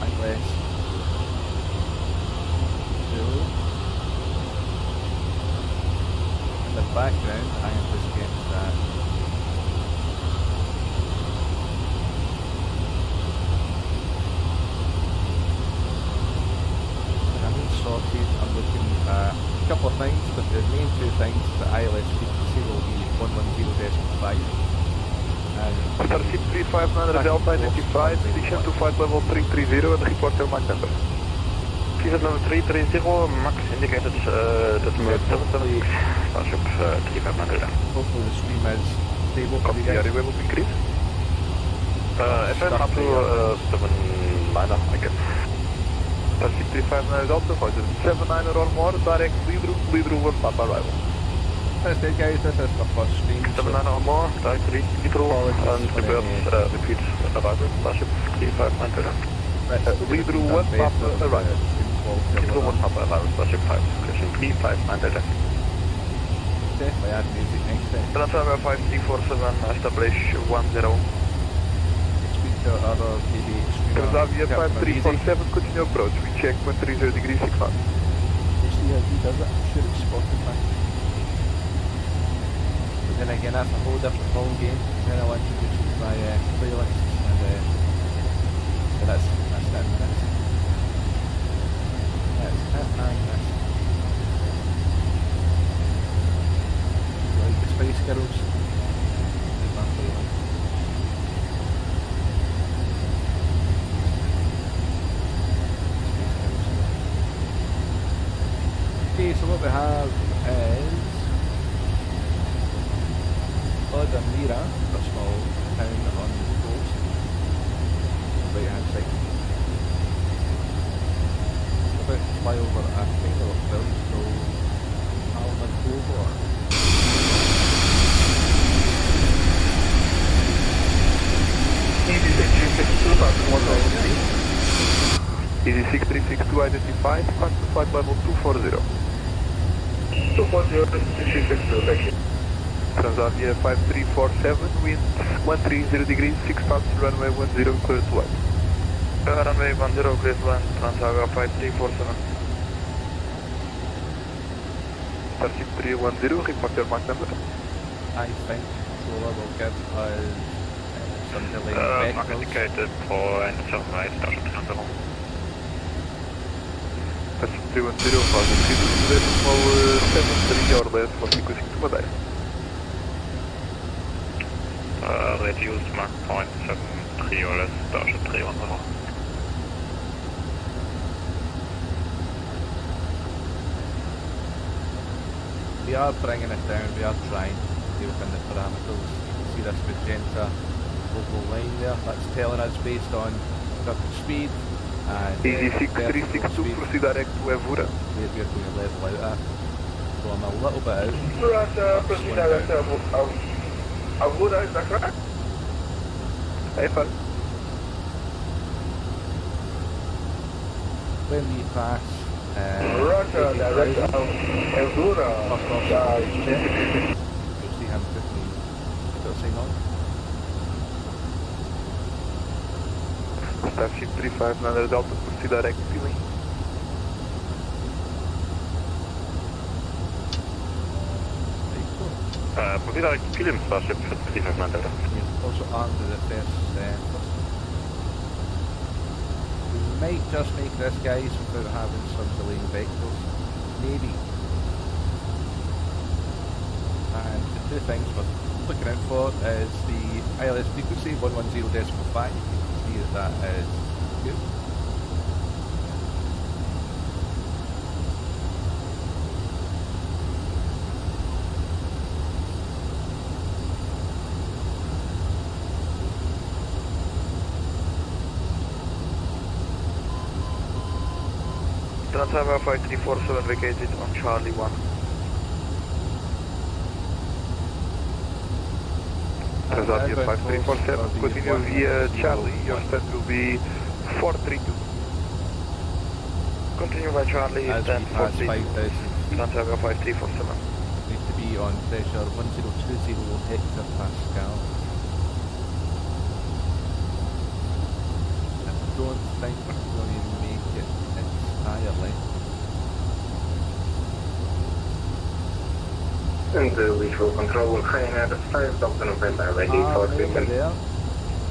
[SPEAKER 1] and less, zero. In the background, I anticipate that sorted. I'm looking at a couple of things, but the main two things that ILS frequency will be 110.5 and
[SPEAKER 10] Starship 359 Delta identified, descend to flight level 330 and report your Mach number.
[SPEAKER 2] Flight level 330, max indicated decimal 77, Starship 3500.
[SPEAKER 1] hopefully the stream is stable for you
[SPEAKER 10] Are
[SPEAKER 1] guys.
[SPEAKER 10] you able to increase?
[SPEAKER 2] FM up to 79, I guess.
[SPEAKER 10] Starship 359 Delta, 79 or more, direct Lidru 1 Papa arrival.
[SPEAKER 1] That's it guys, this is the first stream.
[SPEAKER 2] 79 or more, direct Lidru and prepare repeat arrival, Starship 3500.
[SPEAKER 10] Lidru 1 Papa arrival.
[SPEAKER 2] Lidru 1 Papa arrival, Starship 5, question 3500.
[SPEAKER 1] Definitely add music next time.
[SPEAKER 2] Transfer 5347, establish 10.
[SPEAKER 1] Speak to other TV streamer.
[SPEAKER 10] Transavia 5347, continue approach. We check 130 degrees 6 knots.
[SPEAKER 1] You see how he does it? I'm sure it's Spotify. But then again, that's a whole different ball game. Then I'll introduce you to my playlists and that's it. That's it and this. Like the Spice Girls. Here's my playlist. Okay, so what we have is Odamira, a small town on the coast, right hand side. About to fly over a kind of village called Almadovar.
[SPEAKER 13] Easy 6362, passing 103.
[SPEAKER 10] Easy 6362 identified, pass to flight level 240.
[SPEAKER 13] 240, 6362, thank you.
[SPEAKER 10] Transavia 5347, wind 130 degrees, 6 knots, runway 10, clear to land.
[SPEAKER 2] Runway 10, clear to land, Transavia 5347.
[SPEAKER 10] Starship 310, report your Mach number.
[SPEAKER 1] I think Controller will give us some delay.
[SPEAKER 2] Mark indicated for and 78, Starship 310.
[SPEAKER 10] Starship 310, faz um sítio de decimal 73 or less for sequencing to Madeira.
[SPEAKER 2] Reduced Mach 0.73 or less, Starship 310.
[SPEAKER 1] We are bringing it down, we are trying to stay within the parameters. You can see this magenta local line there, that's telling us based on certain speed. And
[SPEAKER 10] Easy 6362, proceed direct to Evora.
[SPEAKER 1] Where we're going to level out at. So I'm a little bit out.
[SPEAKER 13] Roger, proceed direct to Avuda, is that correct?
[SPEAKER 10] Hey, Faro.
[SPEAKER 1] When we pass,
[SPEAKER 13] Roger, direct to Avuda.
[SPEAKER 1] You'll see him quickly put a sign on.
[SPEAKER 10] Starship 359 Delta, proceed direct to me.
[SPEAKER 14] Proceed direct to Killian, Starship 359 Delta.
[SPEAKER 1] Also armed with the first. We might just make this, guys, without having some delaying vectors. Maybe. And the two things we're looking out for is the ILS frequency 110.5. You can see that is good.
[SPEAKER 10] Transfer 5347 vacated on Charlie 1. Transavia 5347, continue via Charlie, your step will be 432. Continue by Charlie,
[SPEAKER 1] As
[SPEAKER 10] then
[SPEAKER 1] we pass
[SPEAKER 10] 432.
[SPEAKER 1] 5,000
[SPEAKER 10] Transavia 5347.
[SPEAKER 1] need to be on pressure 1020 hectopascal. I don't think we're going to make it entirely.
[SPEAKER 11] And visual control, Ryanair 5 Delta November, ready for treatment.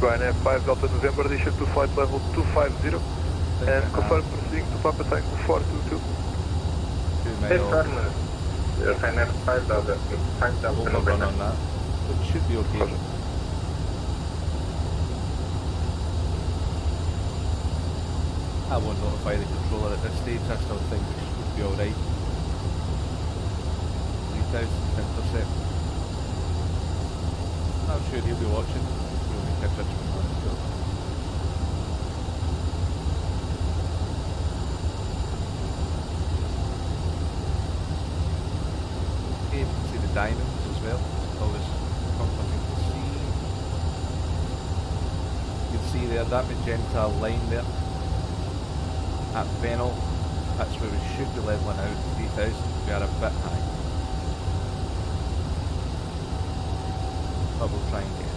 [SPEAKER 10] Ryanair 5 Delta November, addition to flight level 250, and confirm proceeding to Papa Tango 422.
[SPEAKER 1] 2
[SPEAKER 11] Confirm,
[SPEAKER 1] miles.
[SPEAKER 11] Ryanair 5 Delta
[SPEAKER 1] We'll run
[SPEAKER 11] November.
[SPEAKER 1] on that, which should be okay. I won't notify the controller at this stage, I still think we should be alright. 3,000 intercept. I'm sure he'll be watching. We'll make a judgment on it. So. Okay, you can see the diamonds as well. It's always comforting to see. You can see there, that magenta line there. At Fennel, that's where we should be levelling out 3,000. We are a bit high. But we'll try and get it.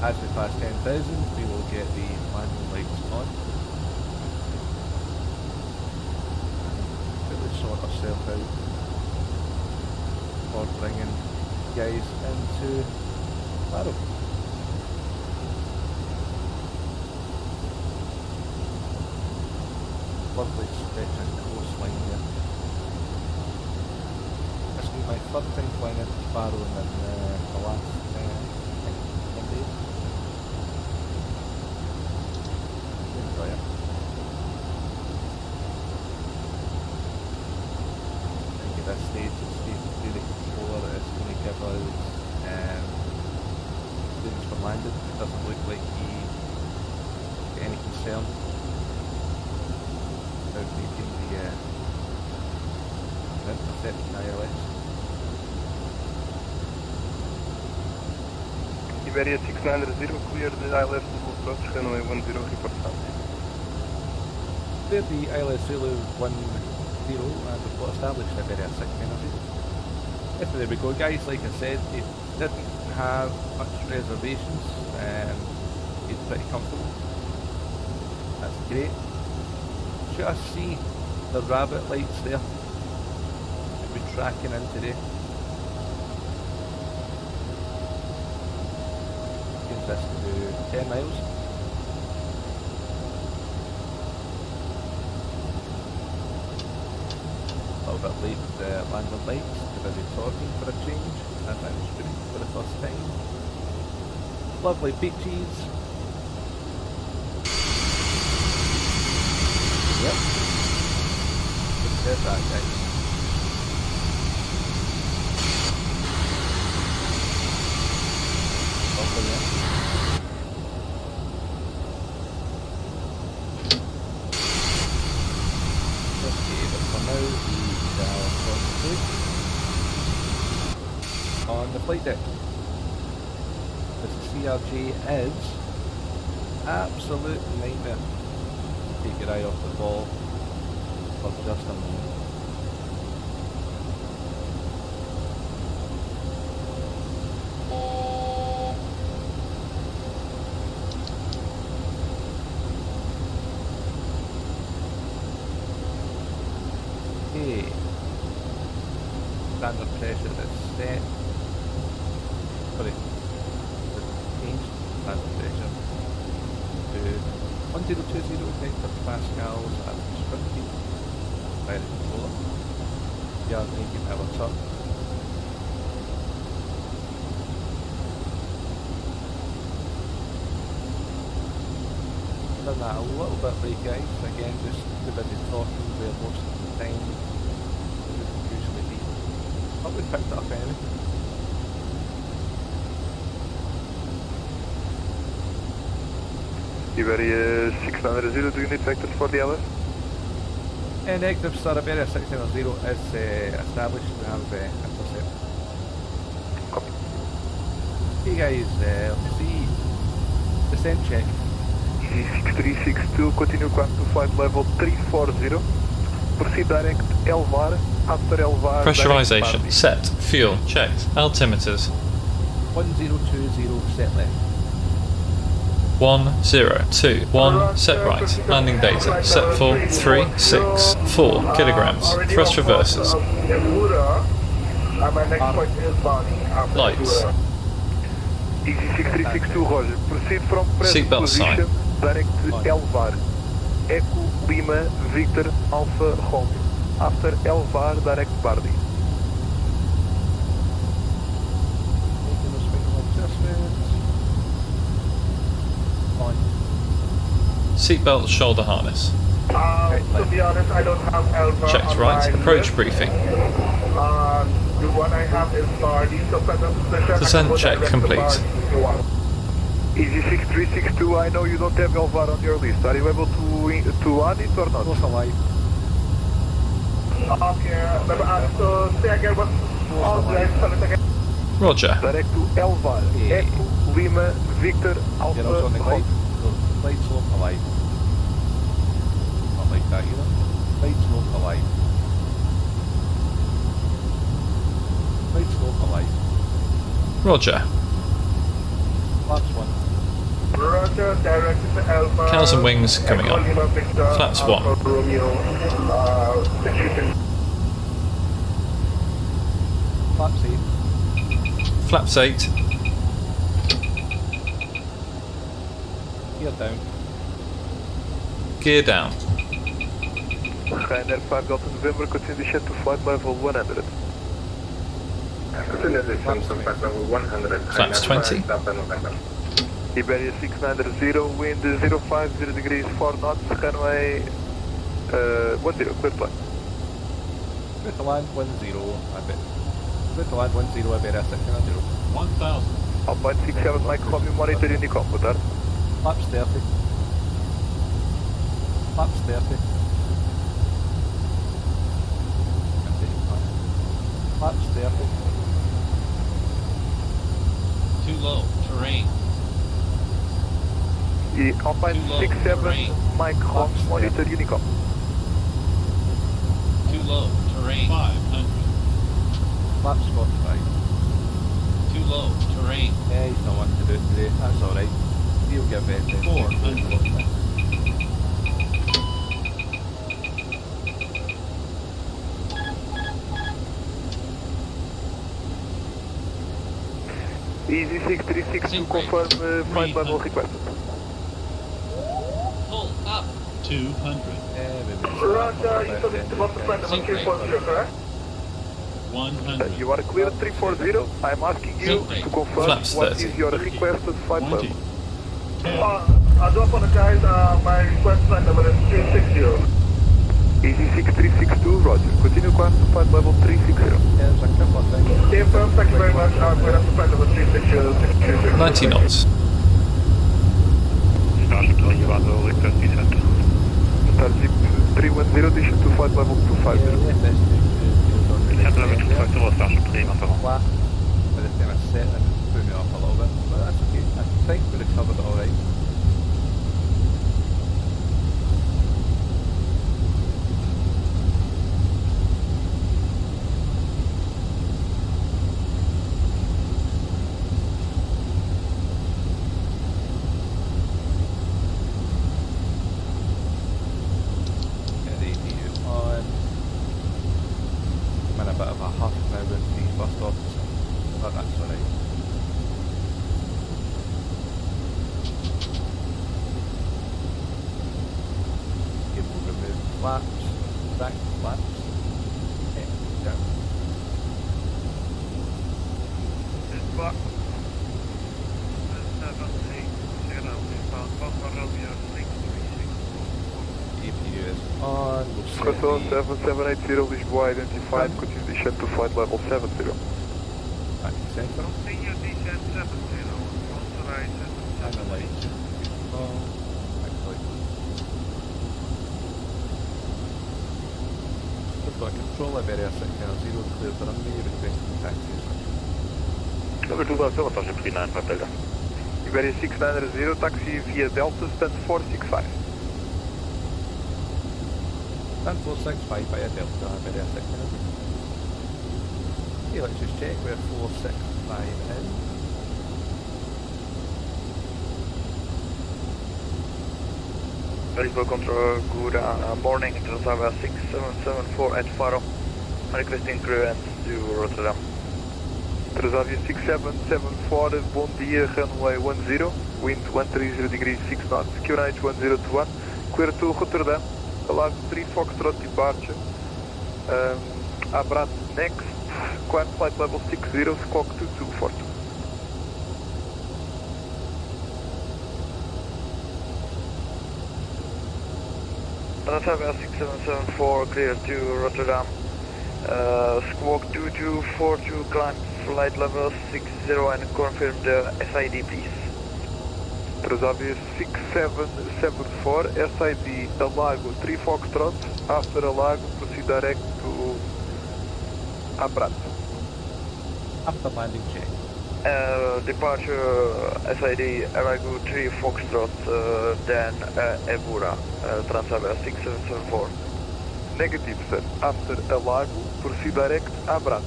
[SPEAKER 1] As we pass 10,000, we will get the landing lights on. Really sort ourselves out for bringing guys into Faro. Lovely stretching coastline here. This will be my third time flying into Faro in the last 10 days. Enjoy it. I think at this stage it's safe to say the controller is going to give us things for landing. It doesn't look like he got any concern about making the intercept ILS.
[SPEAKER 10] Iberia 690, clear the ILS Zulu approach, runway 10, report sound.
[SPEAKER 1] Clear the ILS Zulu 10 and report established Iberia 690. Yes, there we go guys, like I said, it didn't have much reservations, it's pretty comfortable. That's great. Should I see the rabbit lights there that we're tracking in today? Gives us to 10 miles. A little bit late with the landing lights, because I'm talking for a change, as I'm streaming for the first time. Lovely beaches. Yep. Just said that, guys. on the flight deck. This CRJ is absolute nightmare. Take your eye off the ball for just a moment. Okay. Standard pressure is set. Sorry. Changed standard pressure to 1020 hectopascals at instructed by the controller. We are making our turn. Done that a little bit late, guys. Again, just too busy talking where most of the time it would usually be. But we picked it up anyway.
[SPEAKER 10] Iberia 600, do you need vectors for the others?
[SPEAKER 1] Negative, sir. Iberia 600 is established. We have intercept.
[SPEAKER 10] Copy.
[SPEAKER 1] Okay, guys, let's see. Descent check.
[SPEAKER 10] Easy 6362, continue climb to flight level 340. Proceed direct LVAR. After LVAR,
[SPEAKER 3] Pressurization set. Fuel checked. Altimeters
[SPEAKER 1] 1020 set left.
[SPEAKER 3] 1021 set right. Landing data set for 364 kilograms. Thrust reversers. Lights.
[SPEAKER 10] Easy 6362, Roger. Proceed from present
[SPEAKER 3] Seatbelt
[SPEAKER 10] position
[SPEAKER 3] sign.
[SPEAKER 10] direct to LVAR. Echo Lima Victor Alpha Romeo. After LVAR, direct Bardi.
[SPEAKER 1] Making the spinal adjustments. On.
[SPEAKER 3] Seatbelt shoulder harness.
[SPEAKER 13] To be honest, I don't have Alpha
[SPEAKER 3] Checked
[SPEAKER 13] on
[SPEAKER 3] right.
[SPEAKER 13] my
[SPEAKER 3] Approach
[SPEAKER 13] list.
[SPEAKER 3] briefing.
[SPEAKER 13] The one I have is Bardi, so present position.
[SPEAKER 3] Descent check complete.
[SPEAKER 10] Easy 6362, I know you don't have LVAR on your list. Are you able to add it or not?
[SPEAKER 1] Close alive.
[SPEAKER 13] Okay, so say again what all right, tell it again.
[SPEAKER 3] Roger.
[SPEAKER 10] Direct to LVAR. Echo Lima Victor Alpha
[SPEAKER 1] Get out on the
[SPEAKER 10] Romeo.
[SPEAKER 1] glide. Glide slope alive. Not like that either. Glide slope alive. Glide slope alive.
[SPEAKER 3] Roger.
[SPEAKER 1] Flaps 1.
[SPEAKER 13] Roger, directed to Alpha.
[SPEAKER 3] Cows and wings coming
[SPEAKER 13] Echo
[SPEAKER 3] up.
[SPEAKER 13] Lima Victor,
[SPEAKER 3] Flaps
[SPEAKER 13] Alpha
[SPEAKER 3] 1.
[SPEAKER 13] Romeo, executing.
[SPEAKER 1] Flaps 8.
[SPEAKER 3] Flaps 8.
[SPEAKER 1] Gear down.
[SPEAKER 3] Gear down.
[SPEAKER 10] Ryanair 5 Delta November, continue descent to flight level 100.
[SPEAKER 11] Continue descent to flight level 100.
[SPEAKER 3] Flaps 20.
[SPEAKER 10] Iberia 690, wind 050 degrees 4 knots, runway 10, clear flight.
[SPEAKER 1] Clear to land 10, a bit. Clear to land 10, Iberia 690.
[SPEAKER 15] 1000.
[SPEAKER 10] Alpine 67, Mike Romeo, monitor Unicom, boa tarde.
[SPEAKER 1] Flaps 30. Flaps 30. Flaps 30.
[SPEAKER 15] Too low. Terrain.
[SPEAKER 10] Alpine
[SPEAKER 15] Too low,
[SPEAKER 10] 67,
[SPEAKER 15] terrain.
[SPEAKER 10] Mike Romeo, monitor Unicom.
[SPEAKER 15] Too low. Terrain. 500.
[SPEAKER 1] Flaps 45.
[SPEAKER 15] Too low. Terrain.
[SPEAKER 1] Yeah, he's not wanting to do it today. That's alright. He'll get better.
[SPEAKER 15] 400.
[SPEAKER 10] Easy 636 to confirm flight level requested.
[SPEAKER 15] Pull up. 200.
[SPEAKER 13] Roger, you told me to want to flight level 340, correct?
[SPEAKER 15] 100.
[SPEAKER 10] You are clear 340. I'm asking you to confirm
[SPEAKER 3] Flaps
[SPEAKER 10] what
[SPEAKER 3] 30.
[SPEAKER 10] is your requested flight level.
[SPEAKER 15] 20.
[SPEAKER 13] I do apologize, my request flight level is 360.
[SPEAKER 10] Easy 6362, roger. Continue climb to flight level 360.
[SPEAKER 1] There's a couple of things.
[SPEAKER 13] Stay firm, thank you very much. I'm going to flight level 360.
[SPEAKER 3] 90 knots.
[SPEAKER 14] Starship Univato, request descent.
[SPEAKER 10] Starship 310, descent to flight level 250.
[SPEAKER 14] Descent level 250, Starship 3 maintenant.
[SPEAKER 1] Flat. by the time I set it, it threw me off a little bit, but that's okay. I think we recovered it alright.
[SPEAKER 10] Cross 7780 Lisboa identified, continue descent to flight level 70.
[SPEAKER 1] Back to centre.
[SPEAKER 13] Continue descent 70, authorized.
[SPEAKER 1] And the lights. Oh, actually. We've got control of area 600, cleared the runway, requesting taxis.
[SPEAKER 2] Number 217, 39, Delta.
[SPEAKER 10] Iberia 690, taxi via Delta, stand 465.
[SPEAKER 1] Stand 465 via Delta, Iberia 600. Okay, let's just check where 465 is.
[SPEAKER 2] Lisboa Control, good morning, Transavia 6774 at Faro. Requesting clearance to Rotterdam.
[SPEAKER 10] Transavia 6774, bom dia, runway 10, wind 130 degrees 6 knots, QNH 1021, clear to Rotterdam, allow 3 Foxtrot departure, Abrat next, climb flight level 60, squawk 2242.
[SPEAKER 2] Transavia 6774, clear to Rotterdam, squawk 2242, climb flight level 60 and confirm the SID please.
[SPEAKER 10] Transavia 6774, SID Alago 3 Foxtrot, after Alago proceed direct to Abrat.
[SPEAKER 1] After landing check.
[SPEAKER 2] Departure SID Alago 3 Foxtrot, then Evora, Transavia 6774.
[SPEAKER 10] Negative sir, after Alago proceed direct Abrat.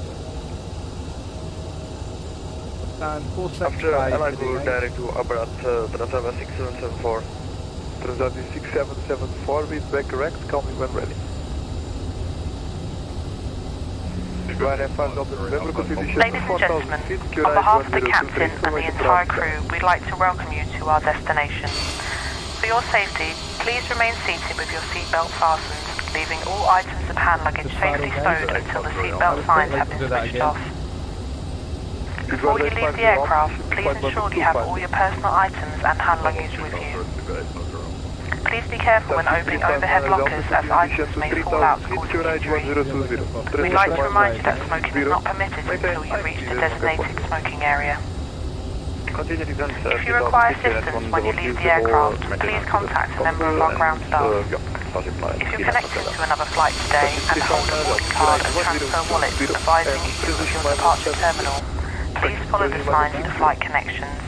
[SPEAKER 1] And
[SPEAKER 2] after Alago direct to Abrat, Transavia 6774.
[SPEAKER 10] Transavia 6774, read back correct, call me when ready.
[SPEAKER 7] Ladies and gentlemen, on behalf of the captain and the entire crew, we'd like to welcome you to our destination. For your safety, please remain seated with your seatbelt fastened, leaving all items of hand luggage safely stowed until the seatbelt signs have been switched off. Before you leave the aircraft, please ensure you have all your personal items and hand luggage with you. Please be careful when opening overhead lockers as items may fall out causing injury. We'd like to remind you that smoking is not permitted until you reach the designated smoking area. If you require assistance when you leave the aircraft, please contact a member of our ground staff. If you're connected to another flight today and hold a boarding card and transfer wallet advising you of your departure terminal, please follow the signs to flight connections.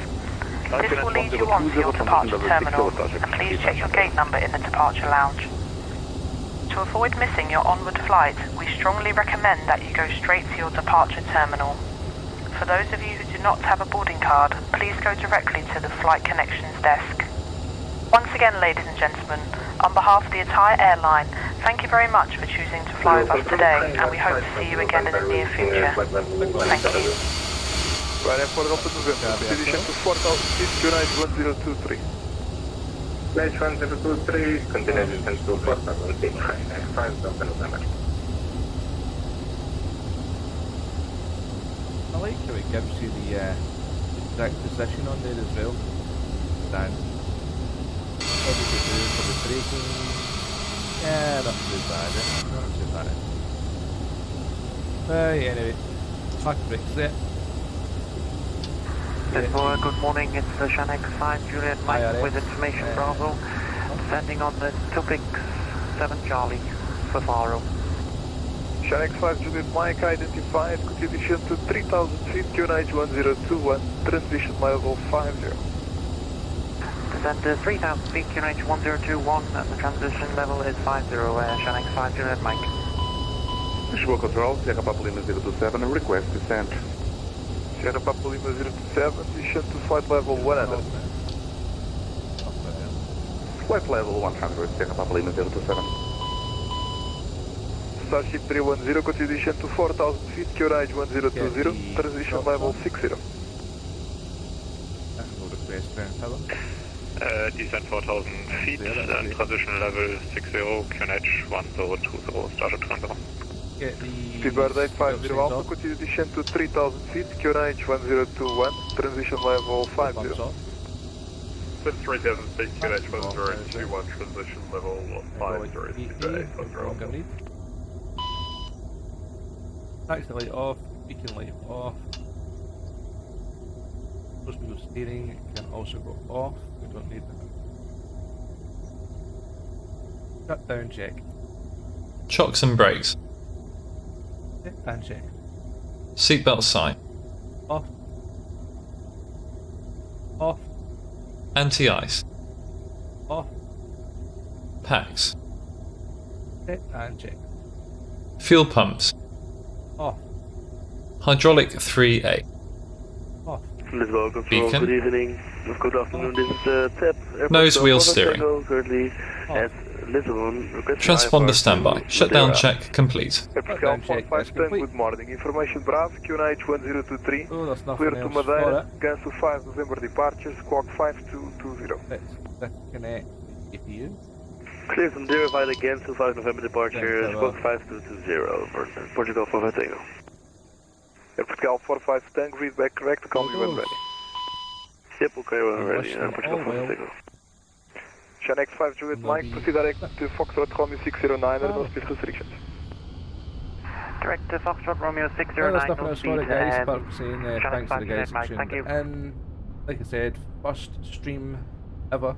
[SPEAKER 7] This will lead you on to your departure terminal, and please check your gate number in the departure lounge. To avoid missing your onward flight, we strongly recommend that you go straight to your departure terminal. For those of you who do not have a boarding card, please go directly to the Flight Connections desk. Once again, ladies and gentlemen, on behalf of the entire airline, thank you very much for choosing to fly with us today, and we hope to see you again in the near future. Thank you.
[SPEAKER 10] Right, for Delta November, position to 4000 feet, QNH 1023.
[SPEAKER 11] Flight 1023, continue descent to 4000 feet, 5 Delta November.
[SPEAKER 1] I like how it gives you the exact position on there as well. And what did you do for the braking? Yeah, not too bad, not too bad. Anyway, park brakes there.
[SPEAKER 9] Good morning, it's Shanek 5 Juliet Mike with information Bravo, standing on the 2 Pix 7 Charlie for Faro.
[SPEAKER 13] Shanix 5 Juliet Mike identified, continue descent to 3000 feet, QNH 1021, transition level 50.
[SPEAKER 2] Descend to 3000 feet, QNH 1021, and the transition level is 50, Shanix 5 Juliet Mike.
[SPEAKER 10] Visual Control, Sierra Papa Lima 027, request descent.
[SPEAKER 13] Sierra Papa Lima 027, descend to flight level 100.
[SPEAKER 10] Flight level 100, Sierra Papa Lima 027.
[SPEAKER 13] Starship 310, continue descent to 4000 feet, QNH 1020, transition level 60.
[SPEAKER 14] Descent 4000 feet, and transition level 60, QNH 1020, Starship 20.
[SPEAKER 13] Speedbird 850 Alpha, continue descent to 3000 feet, QNH 1021, transition level 50.
[SPEAKER 14] Descent 3000 feet, QNH 1021, transition level 50, Speedbird 850
[SPEAKER 1] Taxi light off, beacon light off. Close wheel steering can also go off, we don't need that. Shut down check.
[SPEAKER 3] Chocks and brakes.
[SPEAKER 1] And check.
[SPEAKER 3] Seatbelt sign.
[SPEAKER 1] Off. Off.
[SPEAKER 3] Anti-ice.
[SPEAKER 1] Off.
[SPEAKER 3] Packs.
[SPEAKER 1] Check and check.
[SPEAKER 3] Fuel pumps.
[SPEAKER 1] Off.
[SPEAKER 3] Hydraulic 3A.
[SPEAKER 1] Off.
[SPEAKER 16] Lisbon Control,
[SPEAKER 3] Beacon.
[SPEAKER 16] good evening. Good afternoon, this is TEP.
[SPEAKER 3] Nose wheel steering.
[SPEAKER 16] Currently at Lisbon.
[SPEAKER 3] Transponder standby. Shutdown check complete.
[SPEAKER 13] Portugal 45 good morning. Information Bravo, QNH 1023. Clear to Madeira, cancel 5 November departure, squawk 5220.
[SPEAKER 1] Let's connect APU.
[SPEAKER 16] Clear from verified again to 5 November departure, squawk 5220, Portugal 45 Tango.
[SPEAKER 13] Portugal 45 Tango, read back correct, call me when ready.
[SPEAKER 16] Yep, okay, when ready, Portugal 45 Tango.
[SPEAKER 13] Shanix 5 Juliet Mike, proceed direct to Foxtrot Romeo 609, no speed restrictions.
[SPEAKER 2] Direct to Foxtrot Romeo 609,
[SPEAKER 1] Well,
[SPEAKER 2] no
[SPEAKER 1] sorry
[SPEAKER 2] speed,
[SPEAKER 1] guys, apart from saying thanks to the guys
[SPEAKER 2] Mike,
[SPEAKER 1] who
[SPEAKER 2] thank you.
[SPEAKER 1] tuned in. Like I said, first stream ever.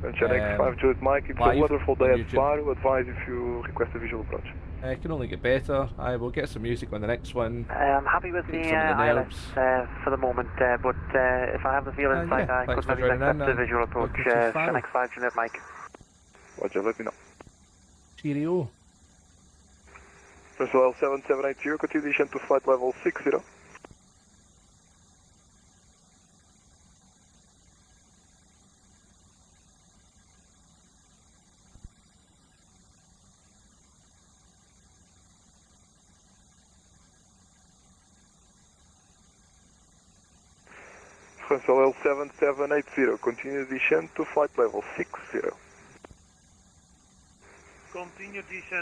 [SPEAKER 13] And Shanix 5 Juliet Mike, it's a
[SPEAKER 1] live
[SPEAKER 13] wonderful day
[SPEAKER 1] on
[SPEAKER 13] at
[SPEAKER 1] YouTube.
[SPEAKER 13] Faro, advise if you request a visual approach.
[SPEAKER 1] It can only get better. I will get some music on the next one.
[SPEAKER 2] I'm happy with the ILS for the moment, but if I have the feel inside, I could maybe accept the visual approach. Shanix 5 Juliet Mike.
[SPEAKER 13] Roger, let me know.
[SPEAKER 1] Cheerio.
[SPEAKER 13] Personnel 7780, continue descent to flight level 60. Personnel 7780, continue descent to flight level 60.
[SPEAKER 14] Continue descent